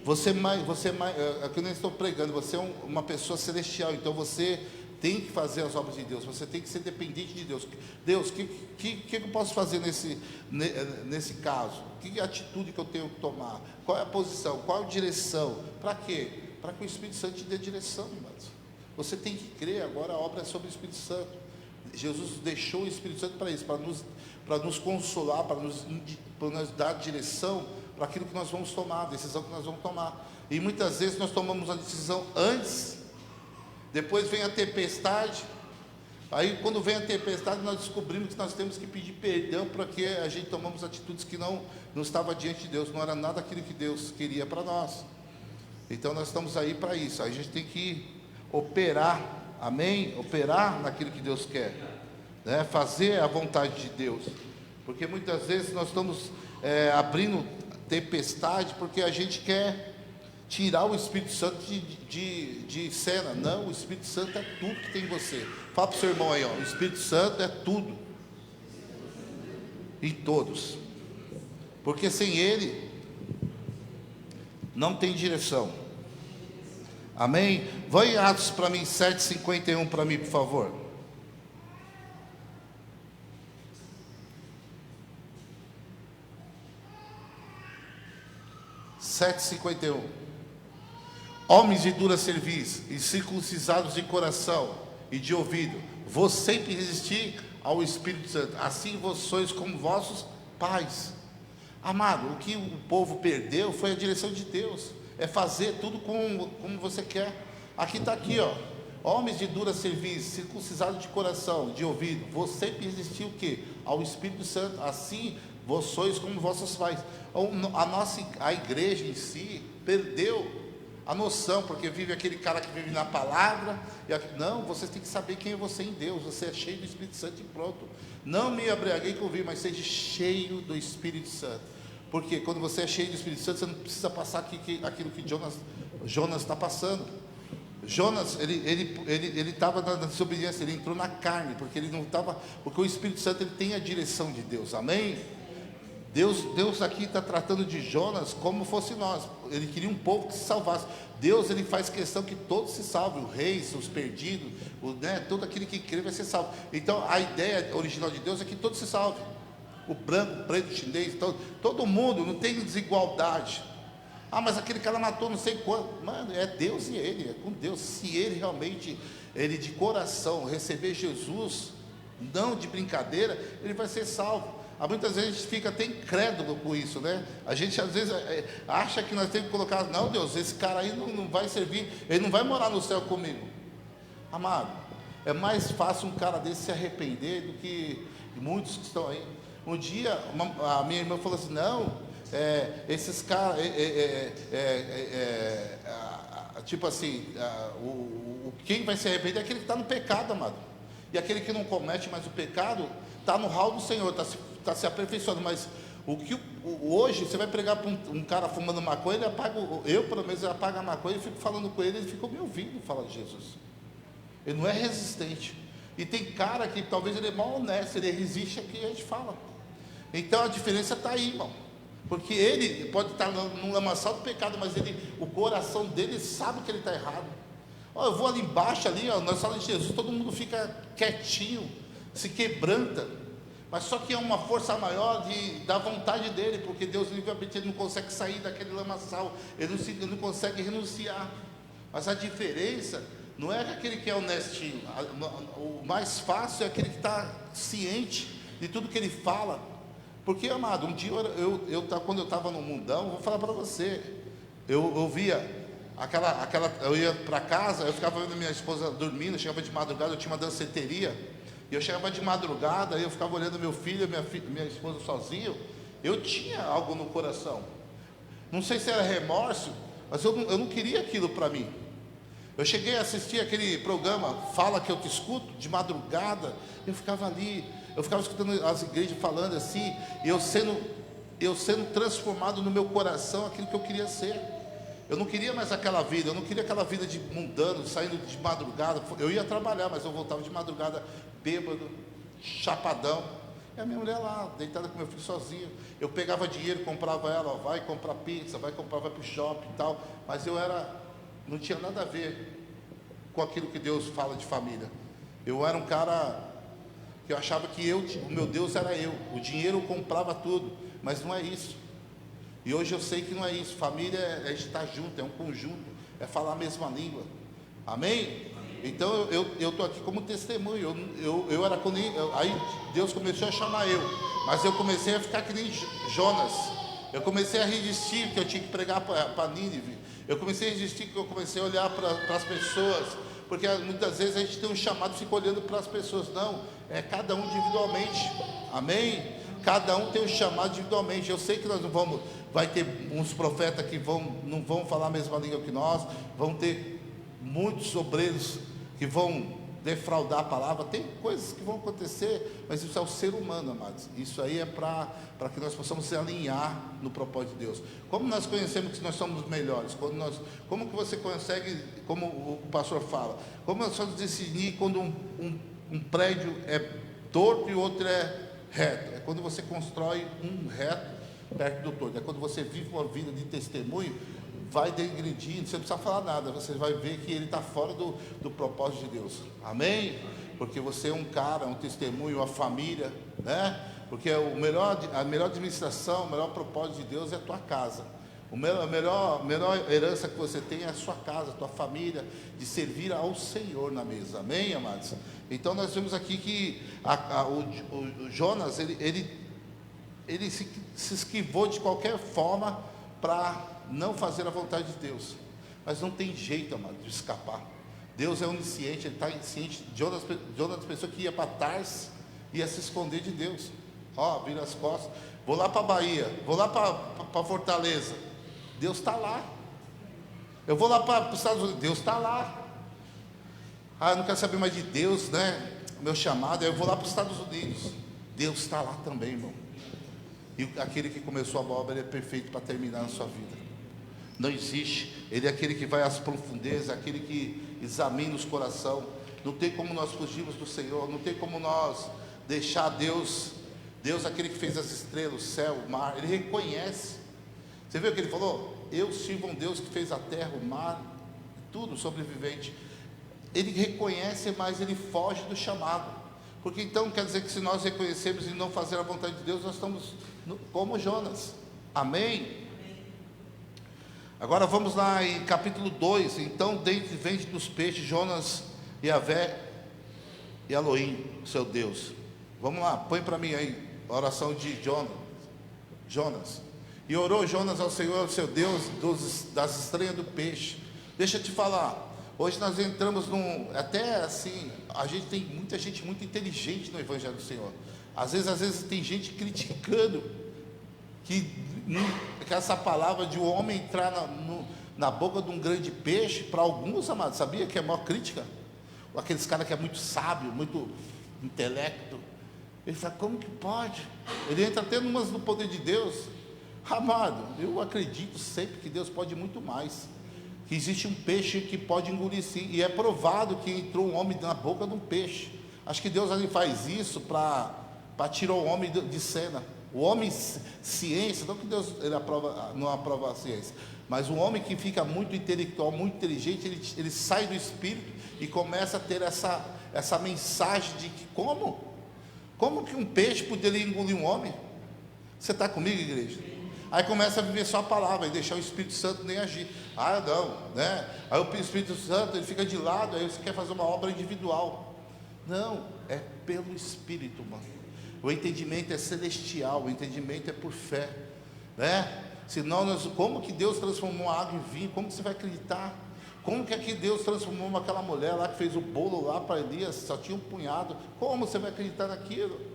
É que eu nem estou pregando, você é uma pessoa celestial, então você tem que fazer as obras de Deus, você tem que ser dependente de Deus. Deus, o que eu posso fazer nesse caso? Que atitude que eu tenho que tomar? Qual é a posição? Qual a direção? Para quê? Para que o Espírito Santo te dê direção, irmãos. Você tem que crer, agora a obra é sobre o Espírito Santo. Jesus deixou o Espírito Santo para isso, para nos consolar, para nos dar direção para aquilo que nós vamos tomar, a decisão que nós vamos tomar. E muitas vezes nós tomamos a decisão antes, depois vem a tempestade. Aí quando vem a tempestade, nós descobrimos que nós temos que pedir perdão, porque a gente tomamos atitudes que não estava diante de Deus, não era nada aquilo que Deus queria para nós. Então nós estamos aí para isso, a gente tem que operar, amém? Operar naquilo que Deus quer, né? Fazer a vontade de Deus, porque muitas vezes nós estamos abrindo tempestade porque a gente quer tirar o Espírito Santo de cena. Não, o Espírito Santo é tudo que tem em você. Fala para o seu irmão aí, ó, o Espírito Santo é tudo em todos, porque sem ele não tem direção, amém? Vai em Atos para mim, 7:51 para mim, por favor. 7:51. Homens de dura cerviz e circuncisados de coração e de ouvido, vós sempre resistir ao Espírito Santo, assim vós sois como vossos pais. Amado, o que o povo perdeu foi a direção de Deus, é fazer tudo como você quer. Aqui está aqui, ó, homens de dura cerviz, circuncisados de coração, de ouvido, vós sempre resistir o quê? Ao Espírito Santo, assim vós sois como vossos pais. A igreja em si perdeu a noção, porque vive aquele cara que vive na palavra. Não, você tem que saber quem é você em Deus. Você é cheio do Espírito Santo e pronto. Não me abriaguei com vinho, mas seja cheio do Espírito Santo. Porque quando você é cheio do Espírito Santo, você não precisa passar aquilo que Jonas está passando. Jonas, ele estava na desobediência, ele entrou na carne, porque ele não estava, porque o Espírito Santo ele tem a direção de Deus, amém? Deus aqui está tratando de Jonas como fosse nós. Ele queria um povo que se salvasse. Deus ele faz questão que todos se salvem, os reis, os perdidos, todo aquele que crê vai ser salvo. Então a ideia original de Deus é que todos se salvem. O branco, o preto, o chinês, todo mundo, não tem desigualdade. Ah, mas aquele cara matou não sei quanto. Mano, é Deus e ele, é com Deus. Se ele realmente, ele de coração receber Jesus, não de brincadeira, ele vai ser salvo. Muitas vezes a gente fica até incrédulo com isso, né? A gente às vezes acha que nós temos que colocar, não, Deus, esse cara aí não vai servir, ele não vai morar no céu comigo. Amado, é mais fácil um cara desse se arrepender do que muitos que estão aí. Um dia, a minha irmã falou assim, não, esses caras, tipo assim, quem vai se arrepender é aquele que está no pecado, amado. E aquele que não comete mais o pecado, está no hall do Senhor, está se aperfeiçoando. Mas hoje você vai pregar para um cara fumando maconha, ele apaga, eu pelo menos apago a maconha e fico falando com ele fica me ouvindo falar de Jesus. Ele não é resistente. E tem cara que talvez ele é mal honesto, ele resiste a que a gente fala. Então a diferença está aí, irmão. Porque ele pode estar num lamaçal do pecado, mas o coração dele sabe que ele está errado. Eu vou ali embaixo, na sala de Jesus, todo mundo fica quietinho, se quebranta, mas só que é uma força maior da vontade dele, porque Deus livremente ele não consegue sair daquele lamaçal, ele não consegue renunciar. Mas a diferença não é aquele que é honestinho, o mais fácil é aquele que está ciente de tudo que ele fala. Porque, amado, um dia quando eu estava no mundão, vou falar para você, eu via eu ia para casa, eu ficava vendo minha esposa dormindo, chegava de madrugada, eu tinha uma danceteria, e eu chegava de madrugada, eu ficava olhando meu filho, minha esposa sozinho, eu tinha algo no coração, não sei se era remorso, mas eu não queria aquilo para mim. Eu cheguei a assistir aquele programa, Fala Que Eu Te Escuto, de madrugada, eu ficava ali, eu ficava escutando as igrejas falando assim, e eu sendo transformado no meu coração, aquilo que eu queria ser. Eu não queria mais aquela vida, eu não queria aquela vida de mundano, saindo de madrugada. Eu ia trabalhar, mas eu voltava de madrugada bêbado, chapadão. E a minha mulher lá, deitada com meu filho sozinho. Eu pegava dinheiro, comprava ela, vai comprar pizza, vai pro shopping e tal. Mas não tinha nada a ver com aquilo que Deus fala de família. Eu era um cara que eu achava que o meu Deus era eu. O dinheiro comprava tudo, mas não é isso. E hoje eu sei que não é isso. Família é estar junto, é um conjunto, é falar a mesma língua. Amém? Então eu estou aqui como testemunho. Eu era aí Deus começou a chamar eu, mas eu comecei a ficar que nem Jonas. Eu comecei a resistir que eu tinha que pregar para Nínive. Eu comecei a resistir que eu comecei a olhar para as pessoas, porque muitas vezes a gente tem um chamado e fica olhando para as pessoas. Não, é cada um individualmente. Amém? Cada um tem um chamado individualmente. Eu sei que nós não vamos. Vai ter uns profetas que não vão falar a mesma língua que nós. Vão ter muitos obreiros que vão defraudar a palavra. Tem coisas que vão acontecer, mas isso é o ser humano, amados. Isso aí é para que nós possamos se alinhar no propósito de Deus. Como nós conhecemos que nós somos melhores? Como que você consegue, como o pastor fala, como nós vamos decidir quando um prédio é torto e o outro é reto? É quando você constrói um reto perto do torto. É quando você vive uma vida de testemunho, vai degredindo, você não precisa falar nada, você vai ver que ele está fora do propósito de Deus. Amém? Porque você é um cara, um testemunho, uma família, né? Porque a melhor administração, o melhor propósito de Deus é a tua casa. A melhor herança que você tem é a sua casa, a tua família, de servir ao Senhor na mesa. Amém, amados? Então nós vemos aqui que o Jonas, ele se esquivou de qualquer forma para não fazer a vontade de Deus. Mas não tem jeito, amado, de escapar. Deus é onisciente, Ele está ciente. Jonas pensou que ia para Tarsis, ia se esconder de Deus. Vira as costas. Vou lá para a Bahia, vou lá para Fortaleza. Deus está lá. Eu vou lá para os Estados Unidos, Deus está lá. Ah, eu não quero saber mais de Deus, né? Meu chamado, eu vou lá para os Estados Unidos. Deus está lá também, irmão. E aquele que começou a obra, ele é perfeito para terminar na sua vida. Não existe. Ele é aquele que vai às profundezas, aquele que examina os corações. Não tem como nós fugirmos do Senhor, não tem como nós deixar Deus, aquele que fez as estrelas, o céu, o mar, ele reconhece. Você viu o que ele falou? Eu sirvo um Deus que fez a terra, o mar, tudo sobrevivente. Ele reconhece, mas ele foge do chamado. Porque então quer dizer que se nós reconhecermos e não fazer a vontade de Deus, nós estamos como Jonas. Amém? Agora vamos lá em capítulo 2. Então dentre dos peixes Jonas, Yahvé e Elohim, seu Deus. Vamos lá, põe para mim aí a oração de Jonas. E orou Jonas ao Senhor, seu Deus, das estranhas do peixe. Deixa eu te falar. Hoje nós entramos até assim, a gente tem muita gente muito inteligente no Evangelho do Senhor. Às vezes tem gente criticando que essa palavra de um homem entrar na boca de um grande peixe, para alguns, amados, sabia que é a maior crítica? Aqueles caras que é muito sábio, muito intelecto. Ele fala, como que pode? Ele entra até no poder de Deus. Amado, eu acredito sempre que Deus pode muito mais. Que existe um peixe que pode engolir sim, e é provado que entrou um homem na boca de um peixe. Acho que Deus ali faz isso para tirar o homem de cena. O homem ciência, não que Deus não aprova a ciência, mas o homem que fica muito intelectual, muito inteligente, ele sai do espírito e começa a ter essa mensagem de que como que um peixe poderia engolir um homem? Você está comigo, igreja? Aí começa a viver só a palavra e deixar o Espírito Santo nem agir. Ah, não, né? Aí o Espírito Santo ele fica de lado, aí você quer fazer uma obra individual. Não, é pelo Espírito, mano. O entendimento é celestial, o entendimento é por fé, né? Senão como que Deus transformou a água em vinho? Como que você vai acreditar? Como que aqui Deus transformou aquela mulher lá que fez o bolo lá para Elias, só tinha um punhado? Como você vai acreditar naquilo?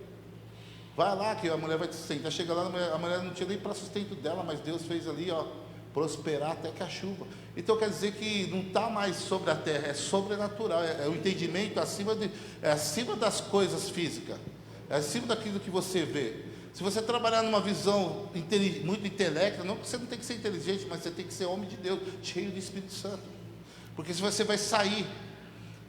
Vai lá que a mulher vai te sustentar. Chega lá, a mulher não tinha nem para sustento dela, mas Deus fez ali, ó, prosperar até que a chuva. Então quer dizer que não está mais sobre a terra, é sobrenatural, é o entendimento acima das coisas físicas, é acima daquilo que você vê. Se você trabalhar numa visão muito intelecta, não que você não tem que ser inteligente, mas você tem que ser homem de Deus, cheio do Espírito Santo. Porque se você vai sair,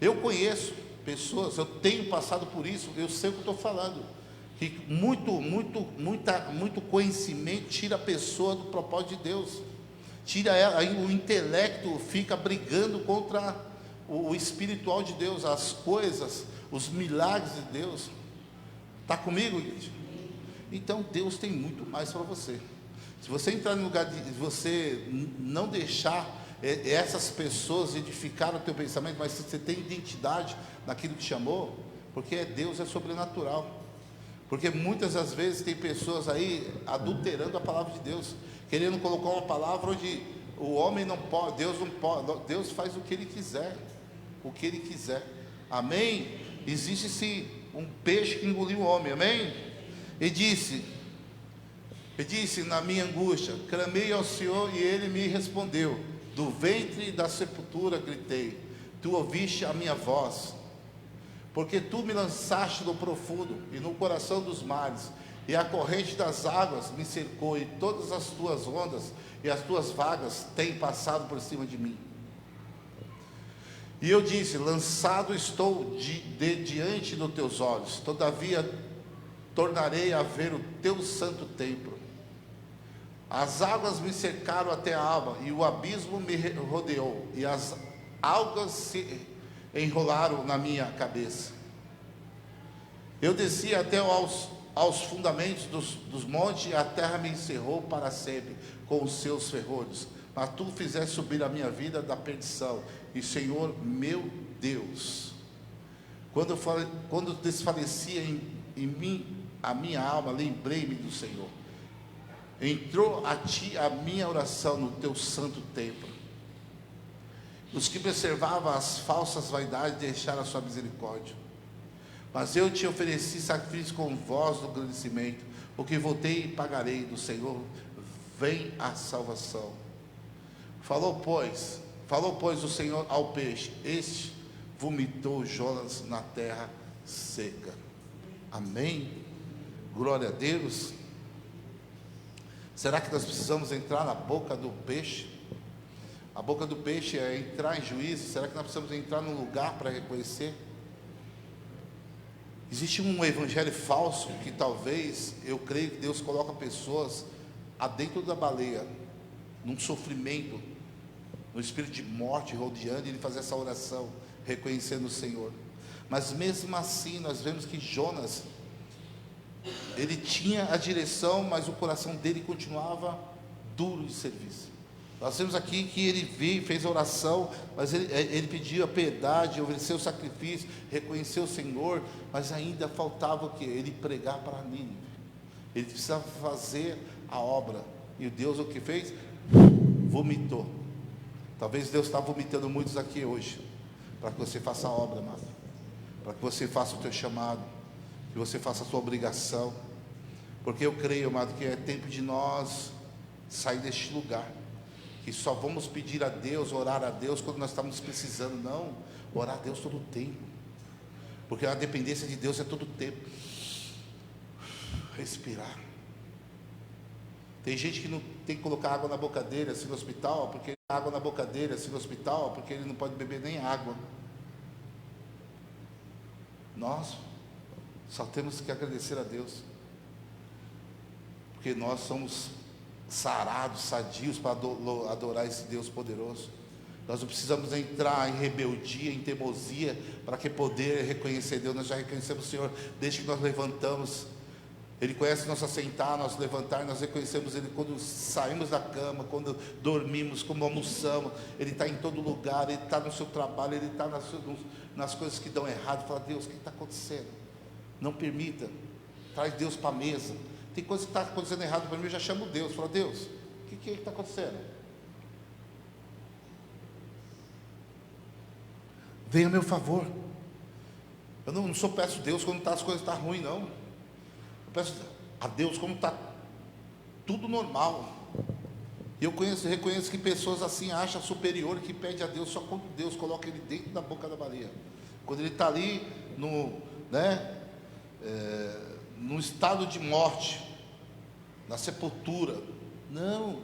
eu conheço pessoas, eu tenho passado por isso, eu sei o que eu estou falando. Que muito conhecimento tira a pessoa do propósito de Deus, tira ela, aí o intelecto fica brigando contra o espiritual de Deus, as coisas, os milagres de Deus. Está comigo, igreja? Então Deus tem muito mais para você. Se você entrar no lugar de você não deixar essas pessoas edificar o teu pensamento, mas se você tem identidade naquilo que chamou, porque Deus é sobrenatural. Porque muitas das vezes tem pessoas aí adulterando a palavra de Deus, querendo colocar uma palavra onde o homem não pode, Deus não pode, Deus faz o que Ele quiser, amém? Existe sim um peixe que engoliu o homem, amém? E disse na minha angústia, clamei ao Senhor e Ele me respondeu, do ventre da sepultura gritei, tu ouviste a minha voz. Porque tu me lançaste no profundo e no coração dos mares, e a corrente das águas me cercou, e todas as tuas ondas e as tuas vagas têm passado por cima de mim. E eu disse, lançado estou diante dos teus olhos, todavia tornarei a ver o teu santo templo. As águas me cercaram até a alma, e o abismo me rodeou, e as algas se enrolaram na minha cabeça. Eu desci até aos fundamentos dos montes, e a terra me encerrou para sempre com os seus ferrolhos. Mas tu fizeste subir a minha vida da perdição, e Senhor meu Deus, quando desfalecia em mim a minha alma, lembrei-me do Senhor. Entrou a ti a minha oração no teu santo templo. Os que preservavam as falsas vaidades deixaram a sua misericórdia. Mas eu te ofereci sacrifício com voz do agradecimento, porque voltei e pagarei do Senhor, vem a salvação. Falou, pois, Falou, pois, o Senhor ao peixe, este vomitou Jonas na terra seca. Amém? Glória a Deus. Será que nós precisamos entrar na boca do peixe? A boca do peixe é entrar em juízo. Será que nós precisamos entrar num lugar para reconhecer? Existe um evangelho falso que talvez, eu creio que Deus coloca pessoas adentro da baleia, num sofrimento, no espírito de morte, rodeando, e ele fazer essa oração, reconhecendo o Senhor. Mas mesmo assim, nós vemos que Jonas, ele tinha a direção, mas o coração dele continuava duro de serviço. Nós vemos aqui que ele veio, fez a oração, mas ele pediu a piedade, ofereceu o sacrifício, reconheceu o Senhor, mas ainda faltava o quê? Ele pregar para Nínive. Ele precisava fazer a obra. E o Deus o que fez? Vomitou. Talvez Deus está vomitando muitos aqui hoje, para que você faça a obra, amado, para que você faça o teu chamado, que você faça a sua obrigação, porque eu creio, amado, que é tempo de nós sair deste lugar, que só vamos pedir a Deus, orar a Deus quando nós estamos precisando. Não, orar a Deus todo o tempo, porque a dependência de Deus é todo o tempo. Respirar. Tem gente que não tem que colocar água na boca dele assim no hospital, porque água na boca dele assim no hospital, porque ele não pode beber nem água. Nós só temos que agradecer a Deus, porque nós somos sarados, sadios para adorar esse Deus poderoso. Nós não precisamos entrar em rebeldia, em teimosia, para que poder reconhecer Deus. Nós já reconhecemos o Senhor desde que nós levantamos. Ele conhece nosso assentar, nosso levantar. Nós reconhecemos Ele quando saímos da cama, quando dormimos, quando almoçamos. Ele está em todo lugar, Ele está no seu trabalho, Ele está nas coisas que dão errado. Fala, Deus, o que está acontecendo? Não permita, traz Deus para a mesa. Tem coisa que está acontecendo errado para mim, eu já chamo Deus. Fala, Deus, o que está acontecendo? Venha a meu favor. Eu não só peço a Deus quando as coisas estão ruins, não. Eu peço a Deus quando está tudo normal. E eu reconheço que pessoas assim acham superior e que pedem a Deus só quando Deus coloca ele dentro da boca da baleia. Quando ele está ali no estado de morte, na sepultura. Não.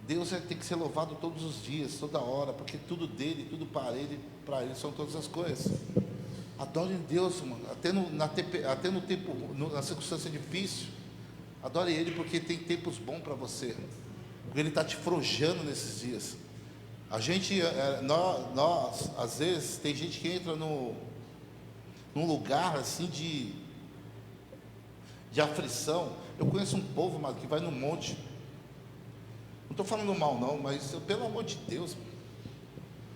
Deus tem que ser louvado todos os dias, toda hora, porque tudo dele, tudo para ele são todas as coisas. Adore Deus, mano, até no tempo, na circunstância difícil. Adore Ele, porque tem tempos bons para você, porque Ele está te forjando nesses dias. A gente, nós, às vezes, tem gente que entra num lugar assim de aflição. Eu conheço um povo, mano, que vai no monte. Não estou falando mal não, mas pelo amor de Deus,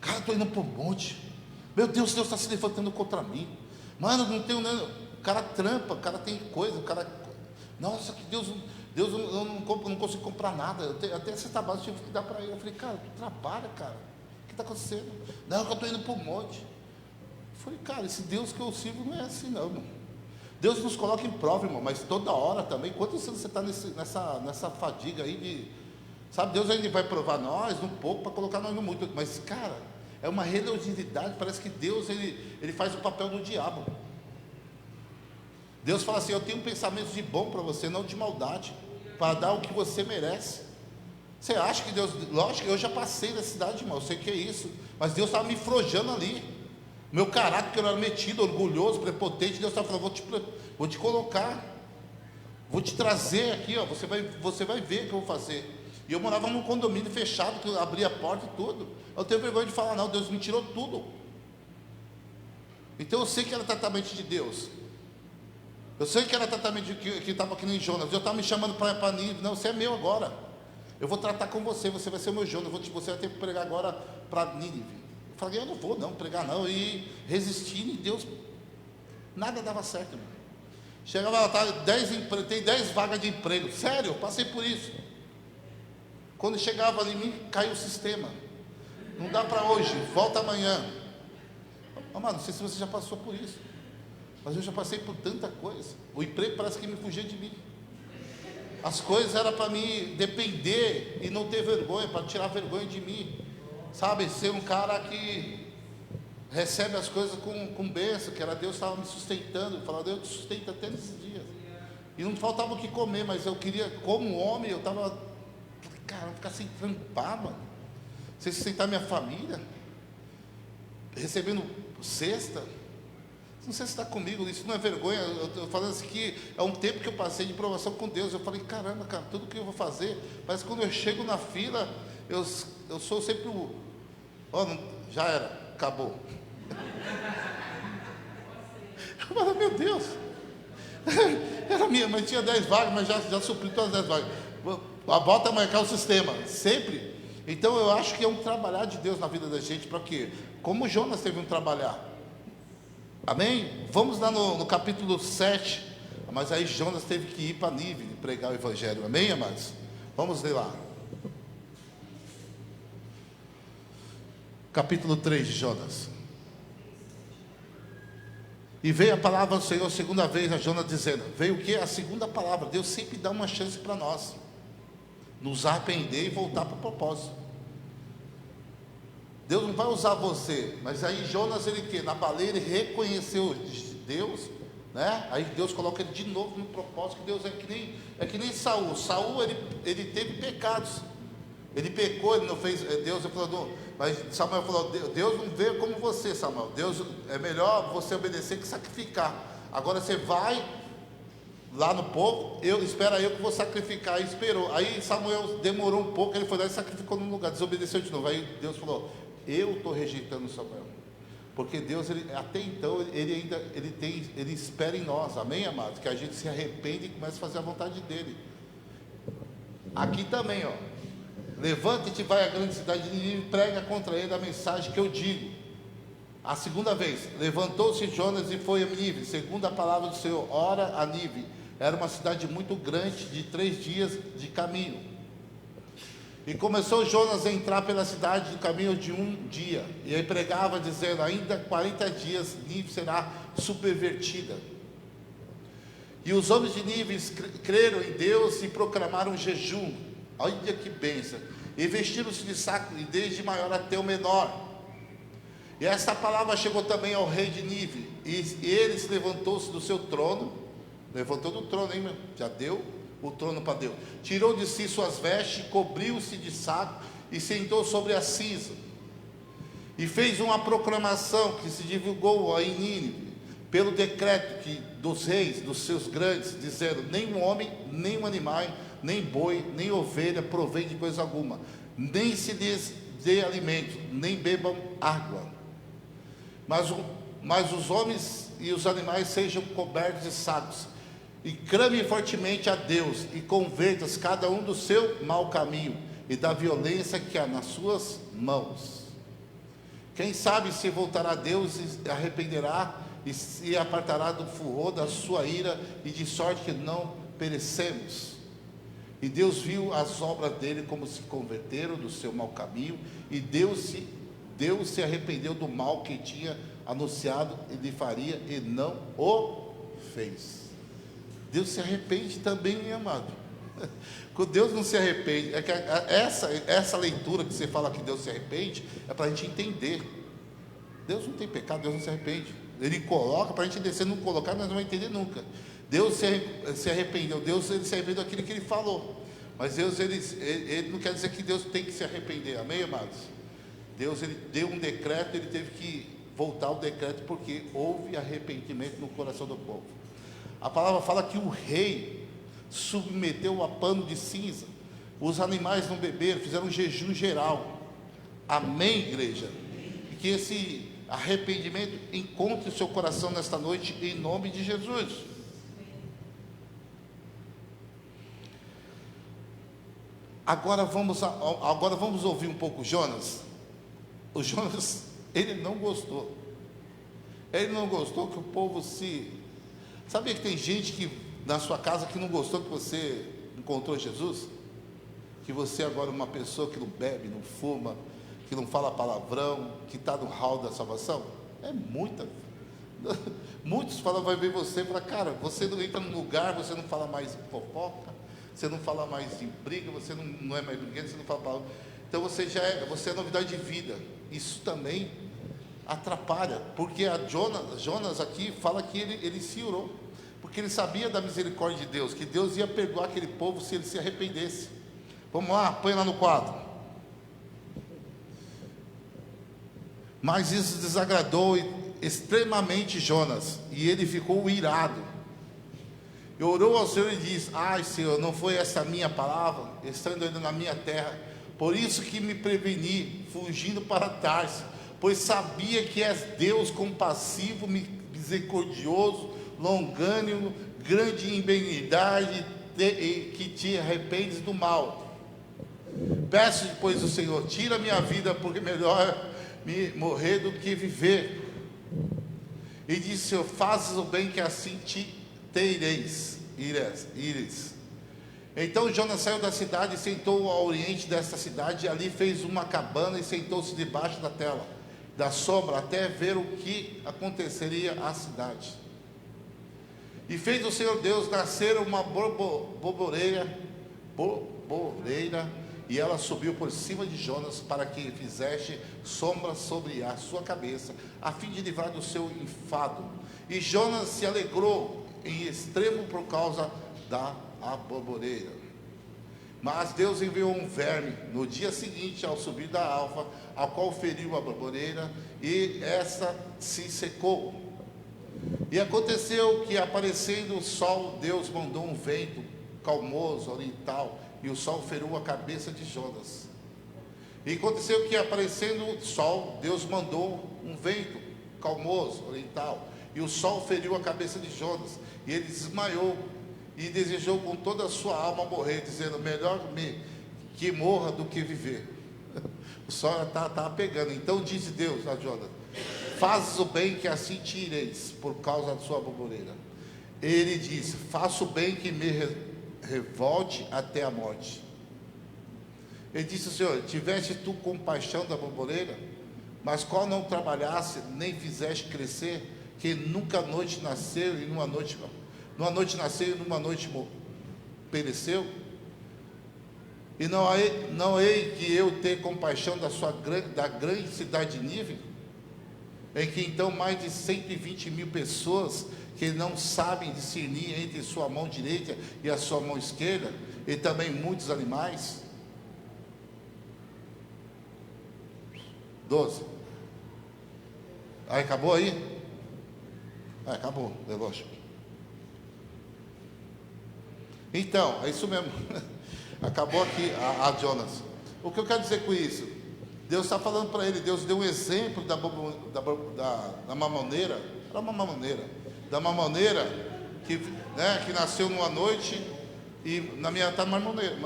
cara, estou indo para o monte. Meu Deus está se levantando contra mim. Mano, não tenho nada. O cara trampa, o cara tem coisa, o cara. Nossa, que Deus eu não consigo comprar nada. Até essa tabela eu tive que dar para ele. Eu falei, cara, tu trabalha, cara. O que está acontecendo? Não, que eu estou indo para o monte. Eu falei, cara, esse Deus que eu sirvo não é assim não, irmão. Deus nos coloca em prova, irmão, mas toda hora também. Quantos anos você está nessa fadiga aí de. Sabe, Deus ainda vai provar nós um pouco para colocar nós no muito. Mas, cara, é uma religiosidade. Parece que Deus ele faz o papel do diabo. Deus fala assim: eu tenho pensamentos de bom para você, não de maldade, para dar o que você merece. Você acha que Deus... Lógico, eu já passei da cidade, irmão, eu sei que é isso, mas Deus estava me forjando ali. Meu caráter, que eu era metido, orgulhoso, prepotente, Deus estava falando: vou te colocar, vou te trazer aqui, ó, você vai ver o que eu vou fazer. E eu morava num condomínio fechado, que eu abria a porta e tudo. Eu tenho vergonha de falar, não, Deus me tirou tudo. Então eu sei que era tratamento de Deus. Eu sei que era tratamento que estava aqui em Jonas. Eu estava me chamando para Nínive. Não, você é meu agora. Eu vou tratar com você, você vai ser o meu Jonas. Você vai ter que pregar agora para Nínive. Eu falei, eu não vou não pregar não. E resistindo, e Deus, nada dava certo, irmão. Chegava lá, tem 10 vagas de emprego. Sério, eu passei por isso. Quando chegava ali em mim, caiu o sistema. Não dá para hoje, volta amanhã. Mano, não sei se você já passou por isso, mas eu já passei por tanta coisa. O emprego parece que me fugia de mim. As coisas eram para mim depender e não ter vergonha, para tirar vergonha de mim, sabe? Ser um cara que recebe as coisas com bênção, que era Deus estava me sustentando. Eu falava, Deus te sustenta até nesses dias. E não faltava o que comer, mas eu queria, como homem, eu estava, cara, vou ficar sem trampar, mano, sem sustentar minha família, recebendo cesta. Não sei se está comigo, isso não é vergonha. Eu estou falando assim que é um tempo que eu passei de provação com Deus. Eu falei, caramba, cara, tudo que eu vou fazer, mas quando eu chego na fila, eu sou sempre o, já era, acabou. Eu falei, meu Deus, era minha, mas tinha 10 vagas, mas já supri todas as 10 vagas. Volta a marcar o sistema, sempre. Então eu acho que é um trabalhar de Deus na vida da gente, para quê? Como Jonas teve um trabalhar. Amém? Vamos lá no capítulo 7. Mas aí Jonas teve que ir para Nínive pregar o evangelho. Amém, amados? Vamos ler lá. Capítulo 3 de Jonas. E veio a palavra do Senhor segunda vez a Jonas dizendo. Veio o que? A segunda palavra. Deus sempre dá uma chance para nós nos arrepender e voltar para o propósito. Deus não vai usar você, mas aí Jonas, ele que? Na baleia ele reconheceu Deus, né? Aí Deus coloca ele de novo no propósito, que Deus é que nem Saul. Saul, ele teve pecados, ele pecou, ele não fez, Deus falou, mas Samuel falou, Deus não vê como você, Samuel, Deus, é melhor você obedecer que sacrificar. Agora você vai lá no povo, espera eu que vou sacrificar. Aí esperou, aí Samuel demorou um pouco, ele foi lá e sacrificou num lugar, desobedeceu de novo. Aí Deus falou, eu estou rejeitando Samuel, porque Deus, até então, ele espera em nós, amém, amados? Que a gente se arrepende e comece a fazer a vontade dele. Aqui também, ó, levanta-te e vai à grande cidade de Nínive e prega contra ele a mensagem que eu digo. A segunda vez, levantou-se Jonas e foi a Nínive, segundo a palavra do Senhor. Ora, a Nínive era uma cidade muito grande, de 3 dias de caminho. E começou Jonas a entrar pela cidade do caminho de 1 dia. E aí pregava dizendo, ainda 40 dias Nínive será subvertida. E os homens de Nínive creram em Deus e proclamaram jejum. Olha que bênção. E vestiram-se de saco, e desde maior até o menor. E essa palavra chegou também ao rei de Nínive. E ele se levantou-se do seu trono. Levantou do trono, hein, meu? Já deu o trono para Deus. Tirou de si suas vestes, cobriu-se de saco e sentou sobre a cinza. E fez uma proclamação que se divulgou em Nínive, pelo decreto dos reis, dos seus grandes, dizendo: nem um homem, nem um animal, nem boi, nem ovelha provém de coisa alguma, nem se lhes dê alimento, nem bebam água. Mas os homens e os animais sejam cobertos de sacos. E clame fortemente a Deus, e converta-se cada um do seu mau caminho, e da violência que há nas suas mãos. Quem sabe se voltará a Deus e arrependerá, e se apartará do furor da sua ira, e de sorte que não perecemos. E Deus viu as obras dele, como se converteram do seu mau caminho, e Deus se arrependeu do mal que tinha anunciado ele faria, e não o fez. Deus se arrepende também, meu amado. Quando Deus não se arrepende, é que essa leitura que você fala que Deus se arrepende, é para a gente entender. Deus não tem pecado, Deus não se arrepende. Ele coloca para a gente descer, não colocar, nós não vamos entender nunca. Deus se arrependeu, Deus ele se arrependeu daquilo que ele falou. Mas Deus, ele não quer dizer que Deus tem que se arrepender, amém, amados? Deus, ele deu um decreto, ele teve que voltar ao decreto, porque houve arrependimento no coração do povo. A palavra fala que o rei submeteu a pano de cinza, os animais não beberam, fizeram um jejum geral. Amém, igreja? E que esse arrependimento encontre o seu coração nesta noite, em nome de Jesus. Agora vamos ouvir um pouco Jonas. O Jonas, ele não gostou. Ele não gostou que o povo se... Sabia que tem gente que na sua casa que não gostou que você encontrou Jesus? Que você agora é uma pessoa que não bebe, não fuma, que não fala palavrão, que está no hall da salvação? É muita. Muitos falam, vai ver você e falam, cara, você não entra num lugar, você não fala mais fofoca, você não fala mais em briga, você não é mais briguento, você não fala palavra. Então você é novidade de vida. Isso também atrapalha, porque Jonas aqui fala que ele se orou, porque ele sabia da misericórdia de Deus, que Deus ia perdoar aquele povo se ele se arrependesse. Vamos lá, põe lá no quadro. Mas isso desagradou extremamente Jonas, e ele ficou irado. E orou ao Senhor e disse: ai, Senhor, não foi essa a minha palavra, estando ainda na minha terra? Por isso que me preveni, fugindo para Tarso, pois sabia que és Deus compassivo, misericordioso, longânimo, grande em benignidade, que te arrependes do mal. Peço, pois, o Senhor, tira a minha vida, porque melhor me morrer do que viver. E disse: Senhor, fazes o bem, que assim ires. Então Jonas saiu da cidade e sentou ao oriente desta cidade, e ali fez uma cabana e sentou-se debaixo da sombra, até ver o que aconteceria à cidade. E fez o Senhor Deus nascer uma borboleira, e ela subiu por cima de Jonas, para que fizesse sombra sobre a sua cabeça, a fim de livrar do seu enfado. E Jonas se alegrou em extremo por causa da borboleira. Mas Deus enviou um verme no dia seguinte, ao subir da alva, ao qual feriu a borboleira, e essa se secou. E aconteceu que, aparecendo o sol, Deus mandou um vento calmoso, oriental, e o sol feriu a cabeça de Jonas. E aconteceu que, aparecendo o sol, Deus mandou um vento calmoso, oriental, e o sol feriu a cabeça de Jonas, e ele desmaiou, e desejou com toda a sua alma morrer, dizendo: melhor que morra do que viver. O sol estava pegando. Então disse Deus a Jonas: fazes o bem, que assim te ireis, por causa da sua borboleira. Ele disse: faço o bem, que me revolte até a morte. Ele disse: Senhor, tiveste tu compaixão da borboleira, mas qual não trabalhasse, nem fizeste crescer, que nunca a noite nasceu, e numa noite nasceu e numa noite pereceu? E não hei que eu ter compaixão da grande cidade de Nínive, em que então mais de 120.000 pessoas, que não sabem discernir entre sua mão direita e a sua mão esquerda, e também muitos animais. 12. Aí acabou aí? Acabou, é lógico. Então, é isso mesmo. Acabou aqui a Jonas. O que eu quero dizer com isso? Deus está falando para ele. Deus deu um exemplo da mamaneira. Era uma mamaneira. Da mamaneira que nasceu numa noite. E na minha está marmoreira.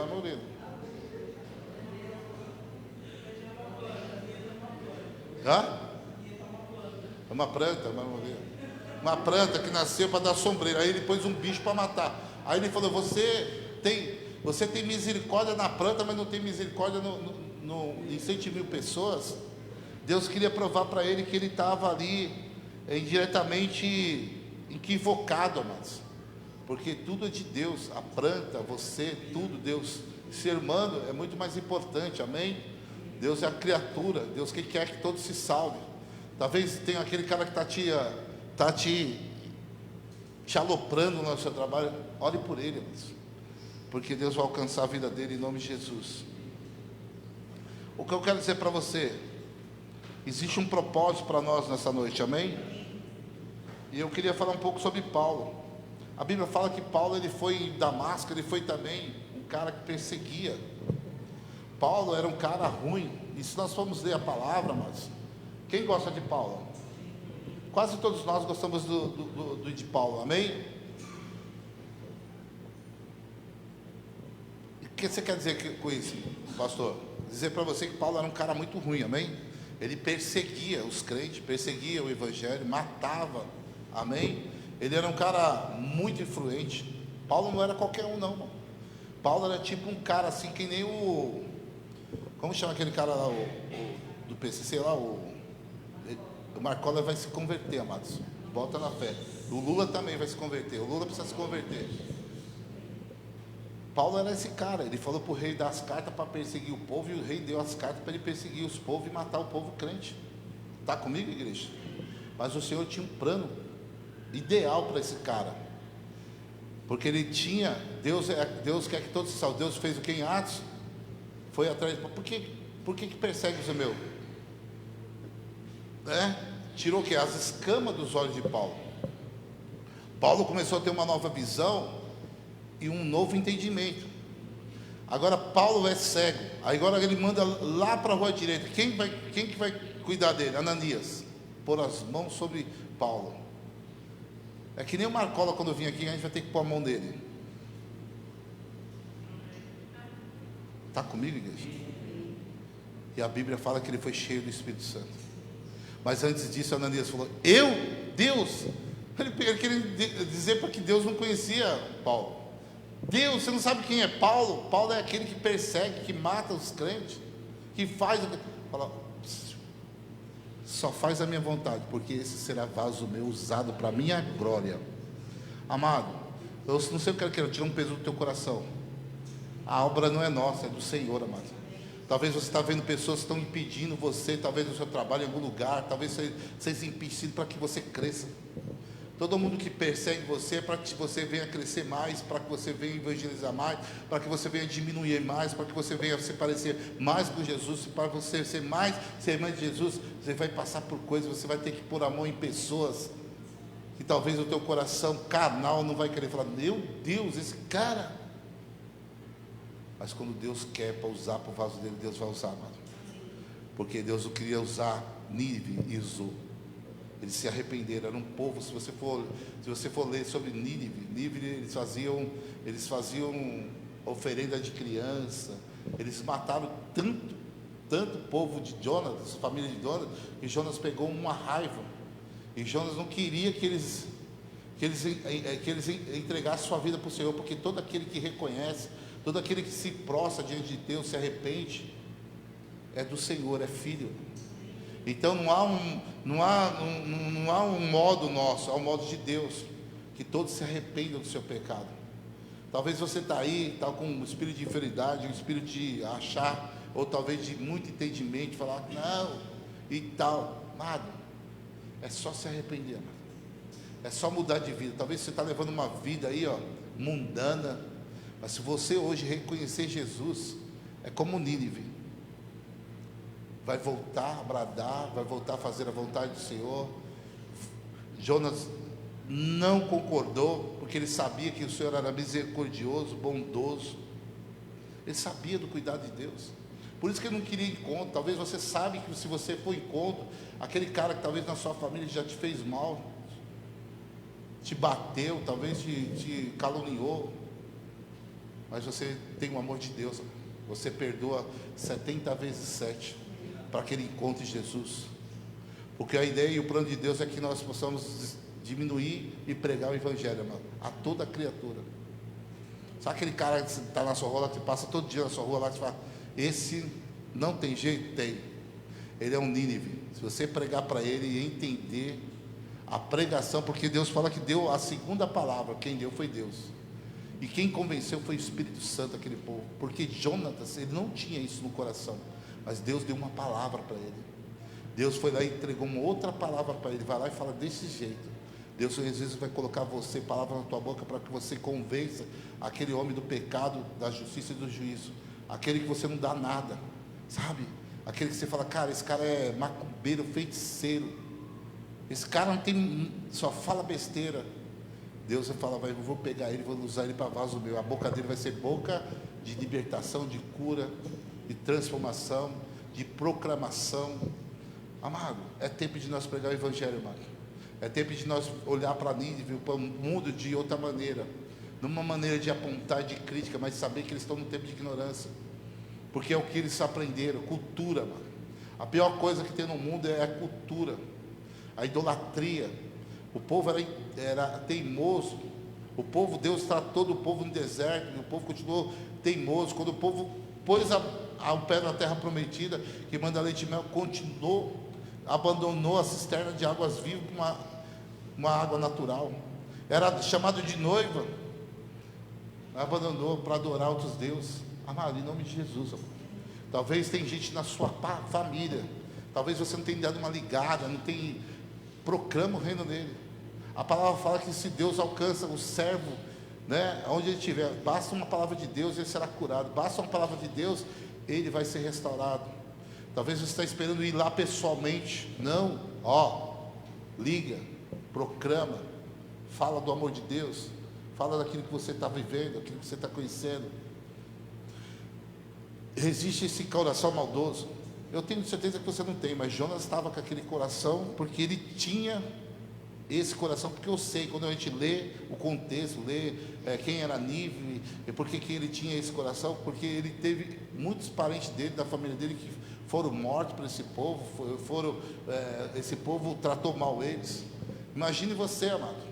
Hã? É uma planta, marmoreira. Uma planta que nasceu para dar sombreira. Aí ele pôs um bicho para matar. Aí ele falou: você tem misericórdia na planta, mas não tem misericórdia em 100.000 pessoas. Deus queria provar para ele que ele estava ali indiretamente equivocado, amados. Porque tudo é de Deus. A planta, você, tudo Deus. Ser humano é muito mais importante, amém? Deus é a criatura. Deus que quer que todos se salvem. Talvez tenha aquele cara que está te aloprando no seu trabalho. Ore por ele, amados, porque Deus vai alcançar a vida dele em nome de Jesus. O que eu quero dizer para você: existe um propósito para nós nessa noite, amém? E eu queria falar um pouco sobre Paulo. A Bíblia fala que Paulo, ele foi em Damasco, ele foi também um cara que perseguia. Paulo era um cara ruim. E se nós formos ler a palavra, mas quem gosta de Paulo? Quase todos nós gostamos de Paulo, amém? O que você quer dizer com isso, pastor? Dizer para você que Paulo era um cara muito ruim, amém? Ele perseguia os crentes, perseguia o evangelho, matava, amém? Ele era um cara muito influente. Paulo não era qualquer um, não, mano. Paulo era tipo um cara assim, que nem o... Como chama aquele cara lá, do PCC lá, o Marcola vai se converter, amados. Bota na fé. O Lula também vai se converter. O Lula precisa se converter. Paulo era esse cara, ele falou para o rei dar as cartas para perseguir o povo, e o rei deu as cartas para ele perseguir os povos e matar o povo crente. Está comigo, igreja? Mas o Senhor tinha um plano ideal para esse cara, porque ele tinha, Deus quer que todos se salvem. Deus fez o que em Atos? Foi atrás, por que persegue o meu? Tirou o que? As escamas dos olhos de Paulo. Paulo começou a ter uma nova visão e um novo entendimento. Agora Paulo é cego, agora ele manda lá para a rua direita. Quem que vai cuidar dele? Ananias. Pôr as mãos sobre Paulo. É que nem o Marcola, quando eu vim aqui, a gente vai ter que pôr a mão dele. Está comigo, igreja? E a Bíblia fala que ele foi cheio do Espírito Santo. Mas antes disso, Ananias falou: Deus. Ele queria dizer para que Deus não conhecia Paulo. Deus, você não sabe quem é Paulo? Paulo é aquele que persegue, que mata os crentes, que faz. Fala, só faz a minha vontade, porque esse será vaso meu usado para a minha glória. Amado, eu não sei o que eu quero tirar um peso do teu coração. A obra não é nossa, é do Senhor, amado. Talvez você está vendo pessoas que estão impedindo você, talvez no seu trabalho, em algum lugar, talvez seja impedido para que você cresça. Todo mundo que persegue você é para que você venha crescer mais, para que você venha evangelizar mais, para que você venha diminuir mais, para que você venha se parecer mais com Jesus, para você ser mais irmã de Jesus. Você vai passar por coisas, você vai ter que pôr a mão em pessoas que talvez o teu coração carnal não vai querer falar: meu Deus, esse cara. Mas quando Deus quer para usar para o vaso dele, Deus vai usar, amado. Porque Deus não queria usar Nínive e usou. Eles se arrependeram, era um povo. Se você for ler sobre Nínive, eles faziam oferenda de criança, eles mataram tanto povo de Jonas, família de Jonas, que Jonas pegou uma raiva, e Jonas não queria que eles entregassem sua vida para o Senhor, porque todo aquele que reconhece, todo aquele que se prostra diante de Deus, se arrepende, é do Senhor, é filho. Então não há um modo nosso, há um modo de Deus, que todos se arrependam do seu pecado. Talvez você está aí, está com um espírito de inferioridade, um espírito de achar, ou talvez de muito entendimento, falar não, e tal. Amado, é só se arrepender, amado. É só mudar de vida. Talvez você está levando uma vida aí, mundana, mas se você hoje reconhecer Jesus, é como Nínive. Vai voltar a bradar, vai voltar a fazer a vontade do Senhor. Jonas não concordou, porque ele sabia que o Senhor era misericordioso, bondoso. Ele sabia do cuidado de Deus. Por isso que ele não queria encontro. Talvez você sabe que se você for encontro, aquele cara que talvez na sua família já te fez mal, te bateu, talvez te caluniou, mas você tem o amor de Deus. Você perdoa 70 vezes 7. Para que ele encontre Jesus. Porque a ideia e o plano de Deus é que nós possamos diminuir e pregar o Evangelho, amado, a toda criatura. Sabe aquele cara que está na sua rua, que passa todo dia na sua rua, lá que fala: esse não tem jeito? Tem. Ele é um Nínive. Se você pregar para ele e entender a pregação, porque Deus fala que deu a segunda palavra, quem deu foi Deus. E quem convenceu foi o Espírito Santo, aquele povo. Porque Jonatas, ele não tinha isso no coração. Mas Deus deu uma palavra para ele. Deus foi lá e entregou uma outra palavra para ele. Vai lá e fala desse jeito. Deus às vezes vai colocar você, palavra na tua boca, para que você convença aquele homem do pecado, da justiça e do juízo. Aquele que você não dá nada, sabe? Aquele que você fala: cara, esse cara é macumbeiro, feiticeiro. Esse cara não tem, só fala besteira. Deus vai falar: eu vou pegar ele, vou usar ele para vaso meu. A boca dele vai ser boca de libertação, de cura, de transformação, de proclamação. Amado, é tempo de nós pregar o Evangelho, amado. É tempo de nós olhar para Nínive, para o mundo de outra maneira. Numa maneira de apontar, de crítica, mas saber que eles estão no tempo de ignorância. Porque é o que eles aprenderam, cultura, mano. A pior coisa que tem no mundo é a cultura, a idolatria. O povo era teimoso. O povo, Deus tratou o povo no deserto, e o povo continuou teimoso. Quando o povo pôs ao pé na terra prometida, que manda leite e mel, abandonou a cisterna de águas vivas para uma água natural. Era chamado de noiva. abandonou para adorar outros deuses. Amado, em nome de Jesus, amado. Talvez tem gente na sua família, talvez você não tenha dado uma ligada, não tenha, proclama o reino dele. A palavra fala que se Deus alcança o servo, né, onde ele estiver, basta uma palavra de Deus, ele será curado. Basta uma palavra de Deus, ele vai ser restaurado. Talvez você está esperando ir lá pessoalmente. Não, liga, proclama, fala do amor de Deus, fala daquilo que você está vivendo, daquilo que você está conhecendo. Resiste esse coração maldoso. Eu tenho certeza que você não tem, mas Jonas estava com aquele coração, porque ele tinha esse coração, porque eu sei, quando a gente lê o contexto, lê quem era Nínive, e por que ele tinha esse coração, porque ele teve muitos parentes dele, da família dele, que foram mortos por esse povo, esse povo tratou mal eles. Imagine você, amado,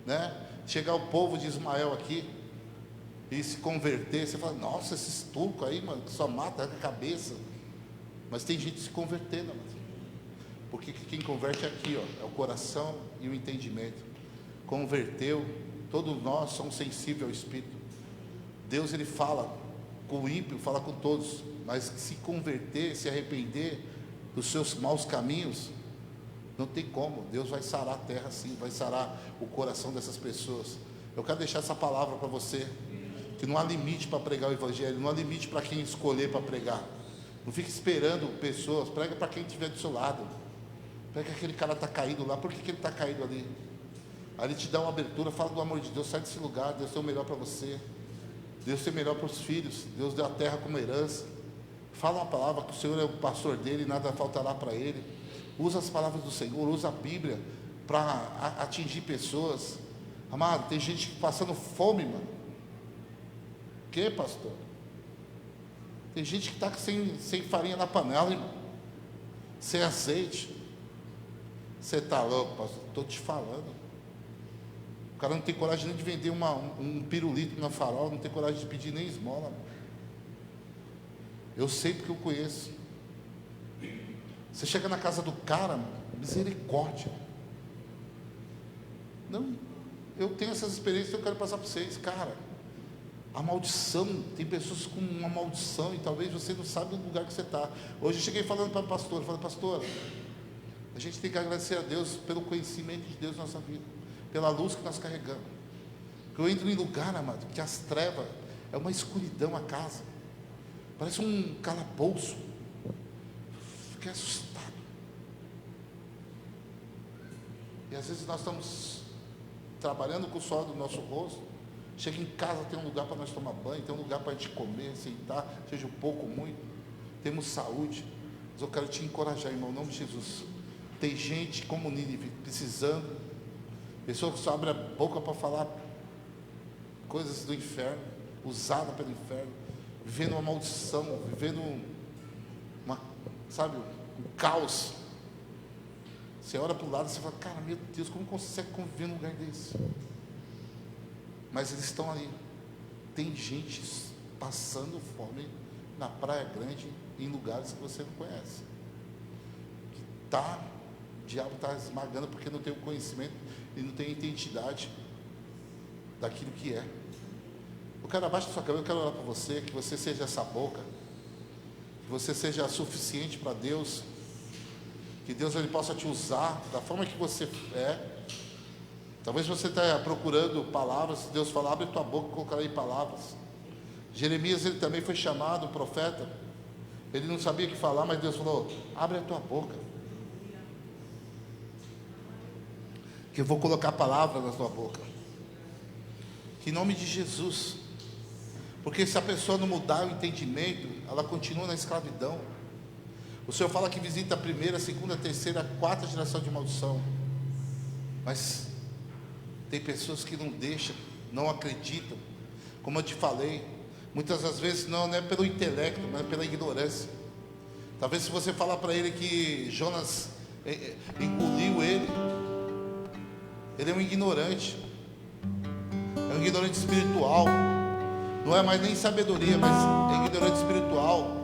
né? Chegar o povo de Ismael aqui, e se converter, você fala, nossa, esses turcos aí, mano, que só mata, arranca a cabeça. Mas tem gente se convertendo, amado. Porque quem converte é aqui, é o coração e o entendimento. Converteu, todos nós somos sensíveis ao Espírito. Deus, ele fala com o ímpio, fala com todos, mas se converter, se arrepender dos seus maus caminhos, não tem como. Deus vai sarar a terra sim, vai sarar o coração dessas pessoas. Eu quero deixar essa palavra para você, que não há limite para pregar o Evangelho, não há limite para quem escolher para pregar. Não fique esperando pessoas, prega para quem estiver do seu lado. Prega que aquele cara está caído lá, por que ele está caído ali? Aí ele te dá uma abertura, fala do amor de Deus, sai desse lugar, Deus tem o melhor para você, Deus tem o melhor para os filhos, Deus deu a terra como herança. Fala uma palavra, que o Senhor é o pastor dele, nada faltará para ele. Usa as palavras do Senhor, usa a Bíblia para atingir pessoas. Amado, tem gente passando fome, mano. Que, pastor? Tem gente que está sem farinha na panela, irmão, sem azeite. Você está louco, pastor? Estou te falando. O cara não tem coragem nem de vender um pirulito na farol, não tem coragem de pedir nem esmola, mano. Eu sei porque eu conheço. Você chega na casa do cara, mano, misericórdia. Não, eu tenho essas experiências que eu quero passar para vocês, cara. A maldição, tem pessoas com uma maldição e talvez você não sabe do lugar que você está. Hoje eu cheguei falando para o pastor, falei, pastor, a gente tem que agradecer a Deus pelo conhecimento de Deus na nossa vida, pela luz que nós carregamos. Porque eu entro em lugar, amado, que as trevas, é uma escuridão a casa, parece um calabouço. Fiquei assustado. E às vezes nós estamos trabalhando com o suor do nosso rosto. Chega em casa, tem um lugar para nós tomar banho, tem um lugar para a gente comer, sentar, seja pouco ou muito. Temos saúde. Mas eu quero te encorajar, irmão, em nome de Jesus. Tem gente como Nínive precisando. Pessoa que só abre a boca para falar coisas do inferno, usada pelo inferno, vivendo uma maldição, vivendo um caos. Você olha para o lado e você fala, cara, meu Deus, como consegue conviver num lugar desse? Mas eles estão ali. Tem gente passando fome na Praia Grande, em lugares que você não conhece. O diabo está esmagando porque não tem o conhecimento e não tem a identidade daquilo que é. Eu quero abaixo da sua cabeça, eu quero orar para você, que você seja essa boca, que você seja suficiente para Deus, que Deus ele possa te usar da forma que você é. Talvez você está procurando palavras, Deus fala, abre tua boca e colocarei palavras. Jeremias, ele também foi chamado profeta, ele não sabia o que falar, mas Deus falou, abre a tua boca, que eu vou colocar palavras na tua boca, que em nome de Jesus, porque se a pessoa não mudar o entendimento, ela continua na escravidão. O Senhor fala que visita a primeira, a segunda, a terceira, a quarta geração de maldição, mas tem pessoas que não deixam, não acreditam. Como eu te falei, muitas das vezes não é pelo intelecto, mas é pela ignorância. Talvez se você falar para ele que Jonas engoliu ele é um ignorante. É um ignorante espiritual. Não é mais nem sabedoria, mas é ignorante espiritual.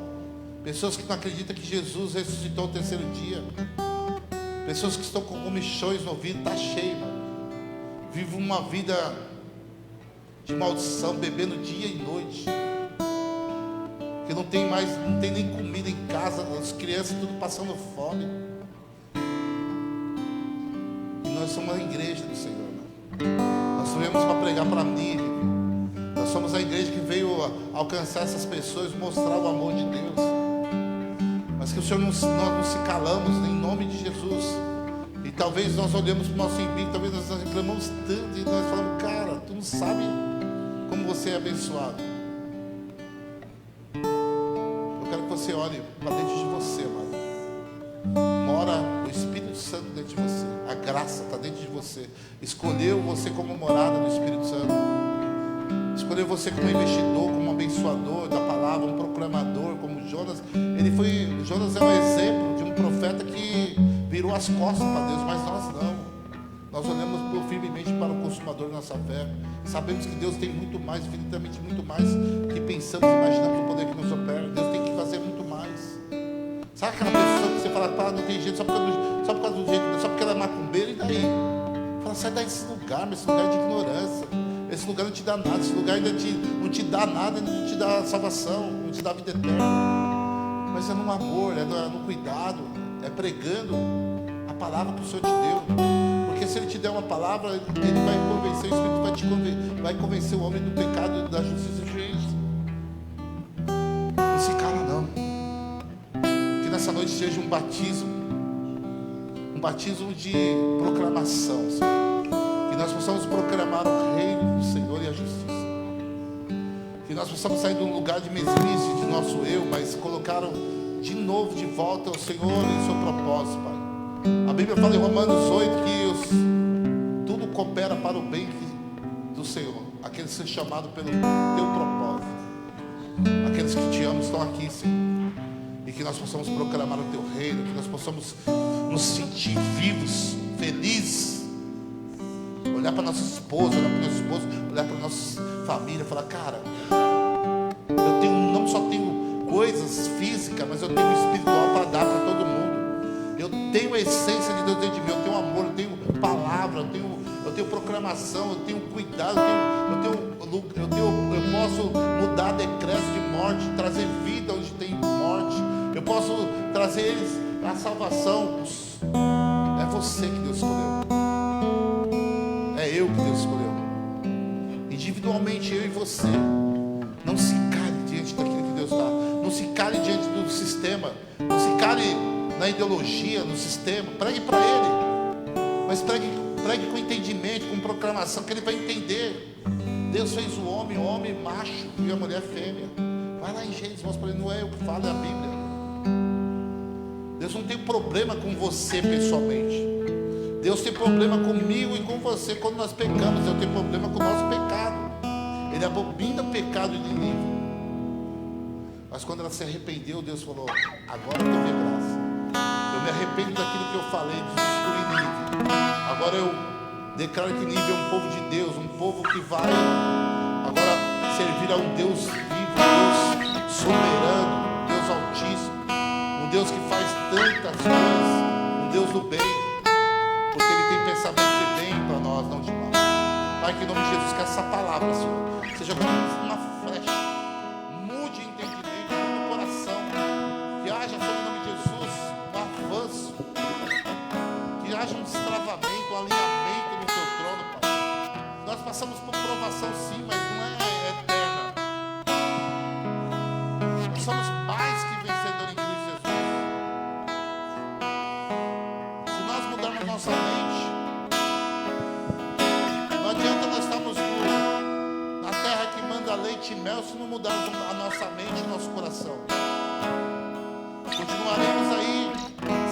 Pessoas que não acreditam que Jesus ressuscitou ao terceiro dia. Pessoas que estão com comichões no ouvido, está cheio, mano. Vive uma vida de maldição, bebendo dia e noite, que não tem nem comida em casa, as crianças tudo passando fome. E nós somos a igreja do Senhor, né? Nós viemos para pregar para Nínive. Nós somos a igreja que veio alcançar essas pessoas, mostrar o amor de Deus. Mas que o Senhor nós não se calamos em nome de Jesus. E talvez nós olhemos para o nosso inimigo, talvez nós reclamamos tanto e nós falamos, cara, tu não sabe como você é abençoado. Eu quero que você olhe para dentro de você, amado. Mora o Espírito Santo dentro de você. A graça está dentro de você. Escolheu você como morada do Espírito Santo. Escolheu você como investidor, como abençoador da palavra, um proclamador, como Jonas. Jonas é um exemplo de um profeta que virou as costas para Deus, mas nós não. Nós olhamos firmemente para o consumador da nossa fé. Sabemos que Deus tem muito mais, infinitamente muito mais que pensamos, imaginamos o poder que nos opera. Deus tem que fazer muito mais. Sabe aquela pessoa que você fala, pá, não tem jeito, só por causa do jeito, só porque ela é macumbeira, e daí? Fala, sai desse lugar, mas esse lugar é de ignorância. Esse lugar não te dá nada, esse lugar ainda não te dá nada, não te dá salvação, não te dá vida eterna. Mas é no amor, é no cuidado, é pregando a palavra que o Senhor te deu. Porque se Ele te der uma palavra, Ele vai convencer, o Espírito vai convencer o homem do pecado, da justiça e do juízo. Não se cala não. Que nessa noite seja um batismo de proclamação, Senhor. Que nós possamos proclamar o reino do Senhor e a justiça. Que nós possamos sair de um lugar de mesmice, de nosso eu, mas colocaram de novo de volta o Senhor e o seu propósito, Pai. A Bíblia fala em Romanos 8 que tudo coopera para o bem do Senhor. Aqueles que são chamados pelo teu propósito. Aqueles que te amam estão aqui, Senhor. E que nós possamos proclamar o teu reino, que nós possamos nos sentir vivos, felizes. Olhar para nossa esposa, olhar para nosso esposo, olhar para nossa família e falar, cara, eu não só tenho coisas físicas, mas eu tenho espiritual para dar para todo mundo. Eu tenho a essência de Deus dentro de mim, eu tenho amor, eu tenho palavra, eu tenho proclamação, eu tenho cuidado, eu posso mudar decretos de morte, trazer vida onde tem morte, eu posso trazer eles a salvação. É você que Deus escolheu. É eu que Deus escolheu. Individualmente, eu e você. Não se cale diante daquilo que Deus dá. Não se cale diante do sistema. Não se cale na ideologia, no sistema. Pregue para Ele. Mas pregue com entendimento, com proclamação, que Ele vai entender. Deus fez o homem macho e a mulher fêmea. Vai lá em Gênesis, mostra para Ele, não é eu que falo, é a Bíblia. Deus não tem problema com você pessoalmente. Deus tem problema comigo e com você quando nós pecamos. Deus tem problema com o nosso pecado. Ele abomina o pecado de Nínive. Mas quando ela se arrependeu, Deus falou, agora eu teve graça. Eu me arrependo daquilo que eu falei, de destruir Nínive. Agora eu declaro que Nínive é um povo de Deus, um povo que vai agora servir a um Deus vivo, um Deus soberano, um Deus altíssimo, um Deus que faz tantas coisas, um Deus do bem. Porque Ele tem pensamento de bem para nós, não de mal. Pai, que em nome de Jesus, que essa palavra, Senhor, seja como uma flecha, mude o entendimento do coração, que haja, Senhor, em nome de Jesus, um avanço, que haja um destravamento, um alinhamento no Teu trono, Pai. Nós passamos por provação, sim, mas não é eterna. Nós somos mais que vencedores em Cristo Jesus. Se nós mudarmos nossa mente, não adianta nós estarmos na terra que manda leite e mel se não mudarmos a nossa mente e nosso coração. Continuaremos aí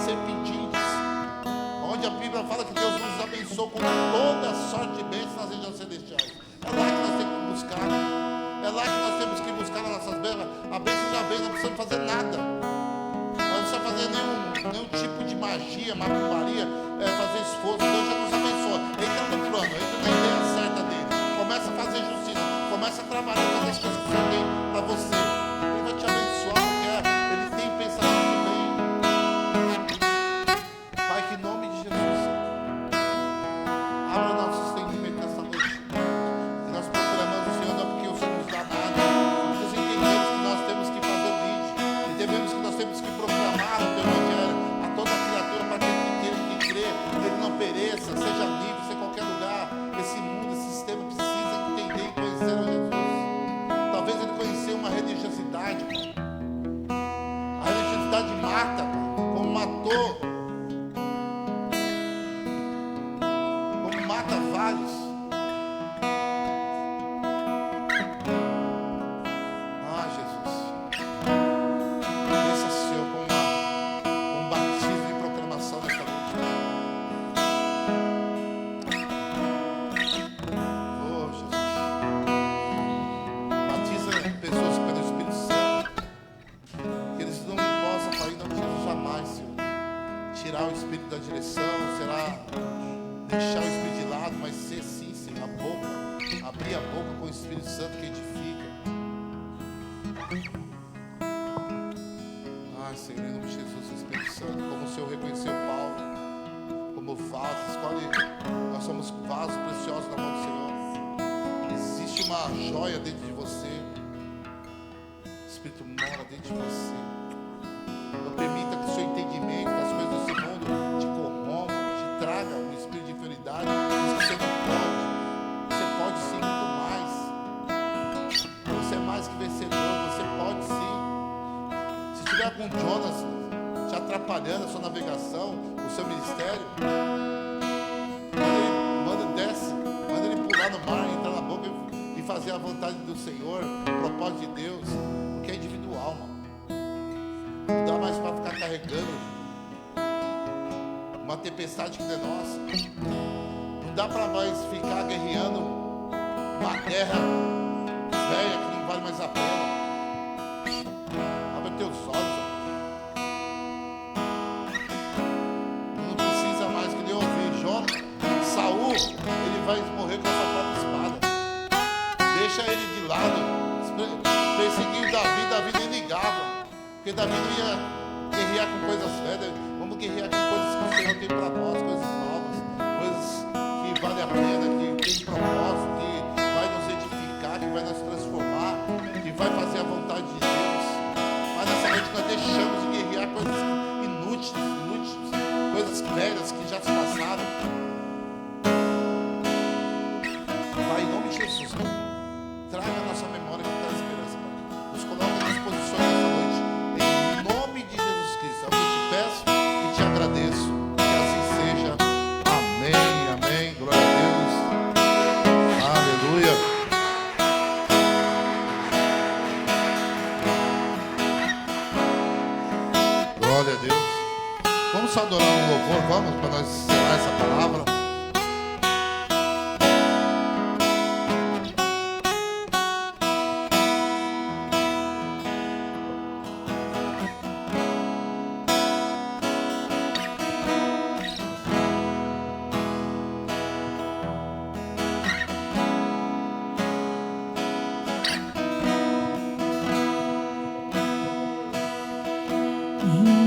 serpentines, onde a Bíblia fala que Deus nos abençoou com toda sorte de bênçãos nas regiões celestiais. É lá que nós temos que buscar. É lá que nós temos que buscar nas nossas bênçãos. A bênção já veio, não precisamos fazer nada. Não precisa fazer nenhum tipo de magia, macumbaria, fazer esforço. Deus já nos abençoa. Entra no plano, entra na ideia certa dele. Começa a fazer justiça. Começa a trabalhar com as coisas que o Senhor tem para você. Ele vai te abençoar, porque Ele tem pensamento de bem. Pai, que em nome de Jesus, abra nossos entendimentos nessa noite. Que nós proclamamos joia dentro de você. O Espírito mora dentro de você. Não permita que o seu entendimento, que as coisas desse mundo te corrompa, te traga um espírito de inferioridade. Diz que você não pode. Você pode sim muito mais. Você é mais que vencedor. Você pode sim. Se tiver algum Jonas te atrapalhando a sua navegação, o seu ministério, manda ele pular no mar, entrar na boca e fazer a vontade do Senhor, o propósito de Deus, porque é individual, mano. Não dá mais para ficar carregando uma tempestade que não é nossa. Não dá para mais ficar guerreando uma guerra velha que não vale mais a pena. Abre teus olhos. Não precisa mais, que nem eu ouvi Jonas. Saul, ele vai morrer com a sua própria espada. Deixa ele de lado. Perseguir Davi nem ligava. Porque Davi não ia guerrear com coisas velhas. Vamos guerrear com coisas que o Senhor tem para nós, coisas novas, coisas que valem a pena, que tem propósito, que vai nos edificar, que vai nos transformar, que vai fazer a vontade de Deus. Mas nessa noite nós deixamos de guerrear coisas inúteis, coisas velhas que já se passaram. Pai, em nome de Jesus, traga a nossa memória que traz esperança, Pai. Nos coloca à disposição nessa noite. Em nome de Jesus Cristo, é o que eu te peço e te agradeço. Que assim seja. Amém, amém. Glória a Deus. Aleluia. Glória a Deus. Vamos só adorar um louvor, vamos, para nós encerrar essa palavra.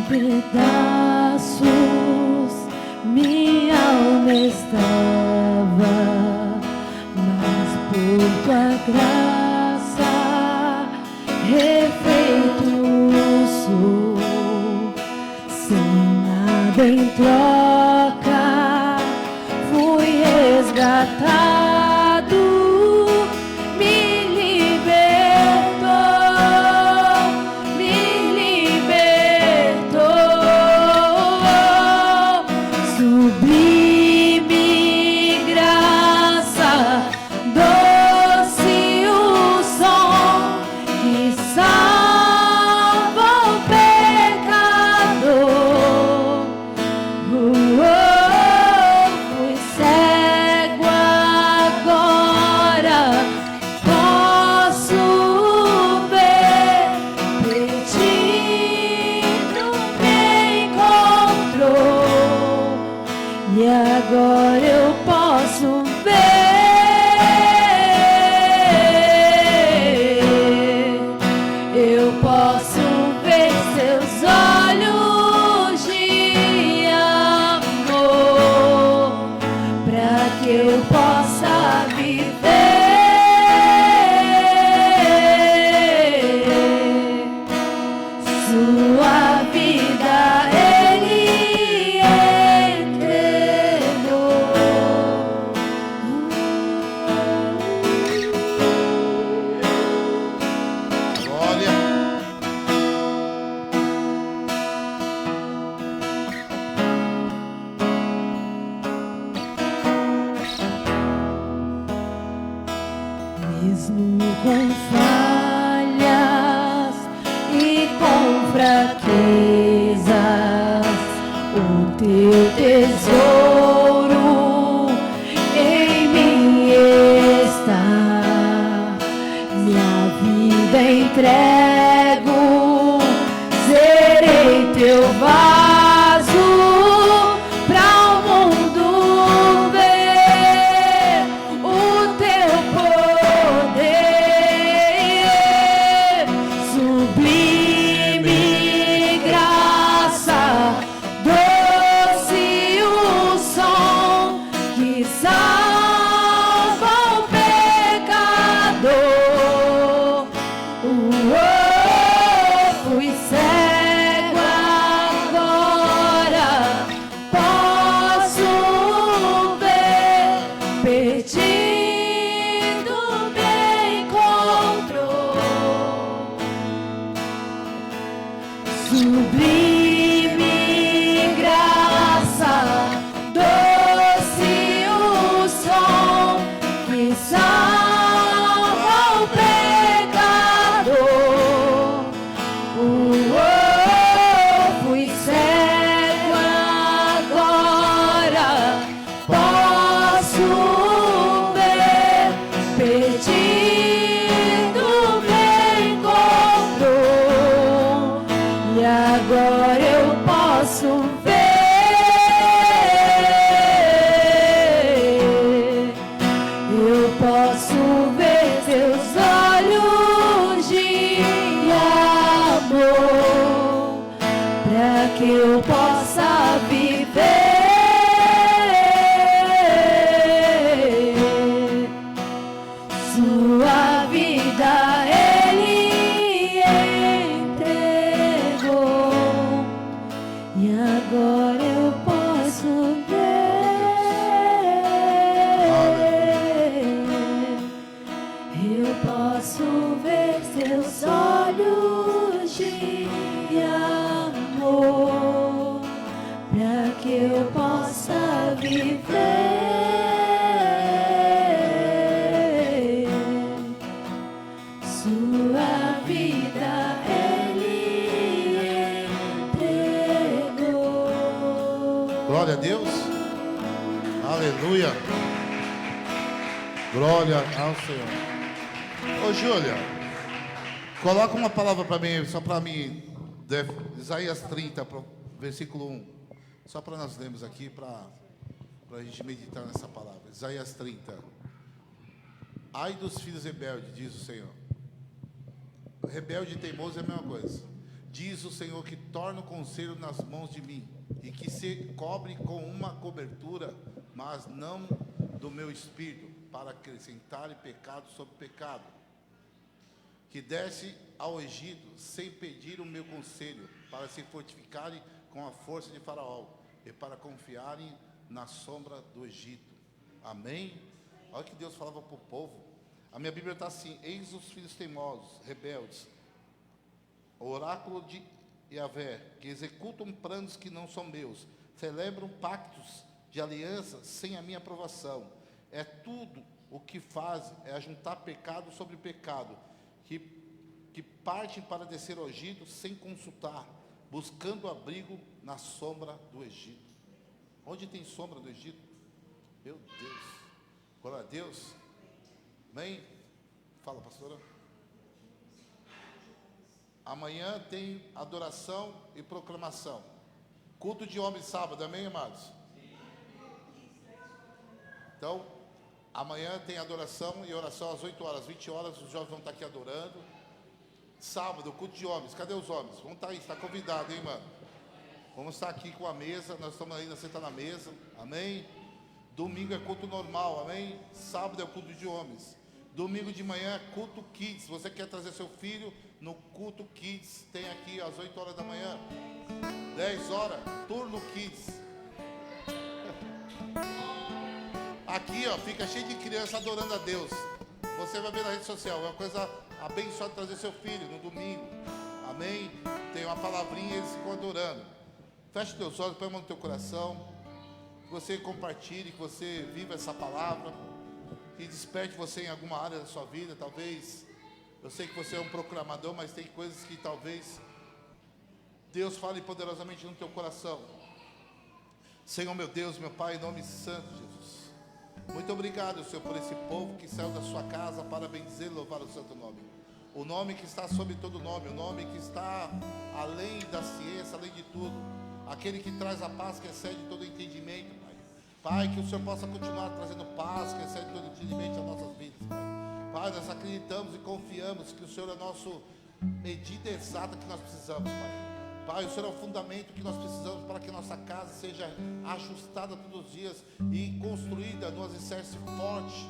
Pedaços minha alma estava, mas por tua graça refeito sou, sem nada em troca fui resgatado, me salva o pecador. posso ver. Eu posso ver teus olhos de amor, para que eu possa viver. Sua vida Ele entregou, e agora eu posso ver. Eu posso ver seus olhos de amor, para que eu possa viver. Sua vida Ele entregou. Glória a Deus. Aleluia. Glória ao Senhor. Ô Júlia, coloca uma palavra para mim, só para mim. Isaías 30, versículo 1. Só para nós lermos aqui, para a gente meditar nessa palavra. Isaías 30. Ai dos filhos rebeldes, diz o Senhor. Rebelde e teimoso é a mesma coisa. Diz o Senhor que torna o conselho nas mãos de mim, e que se cobre com uma cobertura, mas não do meu espírito, para acrescentar pecado sobre pecado. Que desce ao Egito sem pedir o meu conselho, para se fortificarem com a força de Faraó, e para confiarem na sombra do Egito. Amém? Olha o que Deus falava para o povo. A minha Bíblia está assim: eis os filhos teimosos, rebeldes, oráculo de Yahvé, que executam planos que não são meus, celebram pactos de aliança sem a minha aprovação. É tudo o que fazem, é ajuntar pecado sobre pecado, que partem para descer ao Egito sem consultar, buscando abrigo na sombra do Egito. Onde tem sombra do Egito? Meu Deus, glória a Deus. Amém? Fala, pastora. Amanhã tem adoração e proclamação. Culto de homens sábado, amém, amados? Então, amanhã tem adoração e oração às 8 horas, 20 horas, os jovens vão estar aqui adorando. Sábado, culto de homens, cadê os homens? Vão estar aí, está convidado, hein, mano? Vamos estar aqui com a mesa, nós estamos ainda sentados na mesa, amém? Domingo é culto normal, amém? Sábado é o culto de homens. Domingo de manhã é culto Kids. Se você quer trazer seu filho no culto Kids, tem aqui às 8 horas da manhã. 10 horas, turno Kids. Aqui, ó, fica cheio de criança adorando a Deus. Você vai ver na rede social, é uma coisa abençoada trazer seu filho no domingo. Amém? Tem uma palavrinha e eles ficam adorando. Feche os teus olhos, põe a mão no teu coração. Que você compartilhe, que você viva essa palavra, que desperte você em alguma área da sua vida. Talvez, eu sei que você é um proclamador, mas tem coisas que talvez Deus fale poderosamente no teu coração. Senhor, meu Deus, meu Pai, em nome santo de Jesus, muito obrigado, Senhor, por esse povo que saiu da sua casa para bendizer e louvar o santo nome. O nome que está sobre todo nome, o nome que está além da ciência, além de tudo, aquele que traz a paz que excede todo entendimento, Pai. Pai, que o Senhor possa continuar trazendo paz que excede todo entendimento às nossas vidas, Pai. Pai, nós acreditamos e confiamos que o Senhor é a nossa medida exata que nós precisamos, Pai. Pai, o Senhor é o fundamento que nós precisamos para que nossa casa seja ajustada todos os dias e construída num alicerce forte,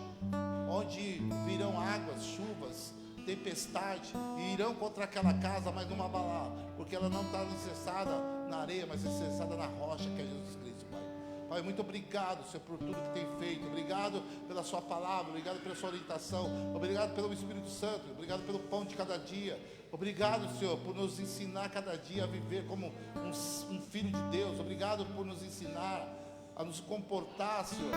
onde virão águas, chuvas, tempestade, e irão contra aquela casa, mas não abalar, porque ela não está alicerçada na areia, mas alicerçada na rocha, que é Jesus Cristo, Pai. Pai, muito obrigado, Senhor, por tudo que tem feito. Obrigado pela sua palavra, obrigado pela sua orientação, obrigado pelo Espírito Santo, obrigado pelo pão de cada dia. Obrigado, Senhor, por nos ensinar cada dia a viver como um filho de Deus. Obrigado por nos ensinar a nos comportar, Senhor.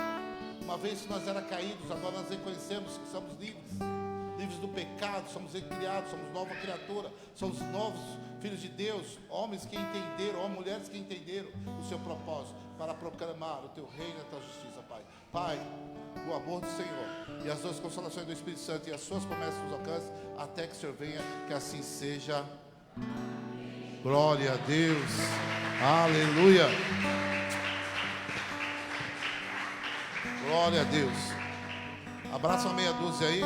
Uma vez que nós éramos caídos, agora nós reconhecemos que somos livres do pecado, somos recriados, somos nova criatura, somos novos filhos de Deus, homens que entenderam, ou mulheres que entenderam o seu propósito para proclamar o teu reino e a tua justiça, Pai. Pai, o amor do Senhor e as duas consolações do Espírito Santo e as suas promessas nos alcancem até que o Senhor venha, que assim seja. Glória a Deus. Aleluia. Glória a Deus. Abraça uma meia dúzia aí.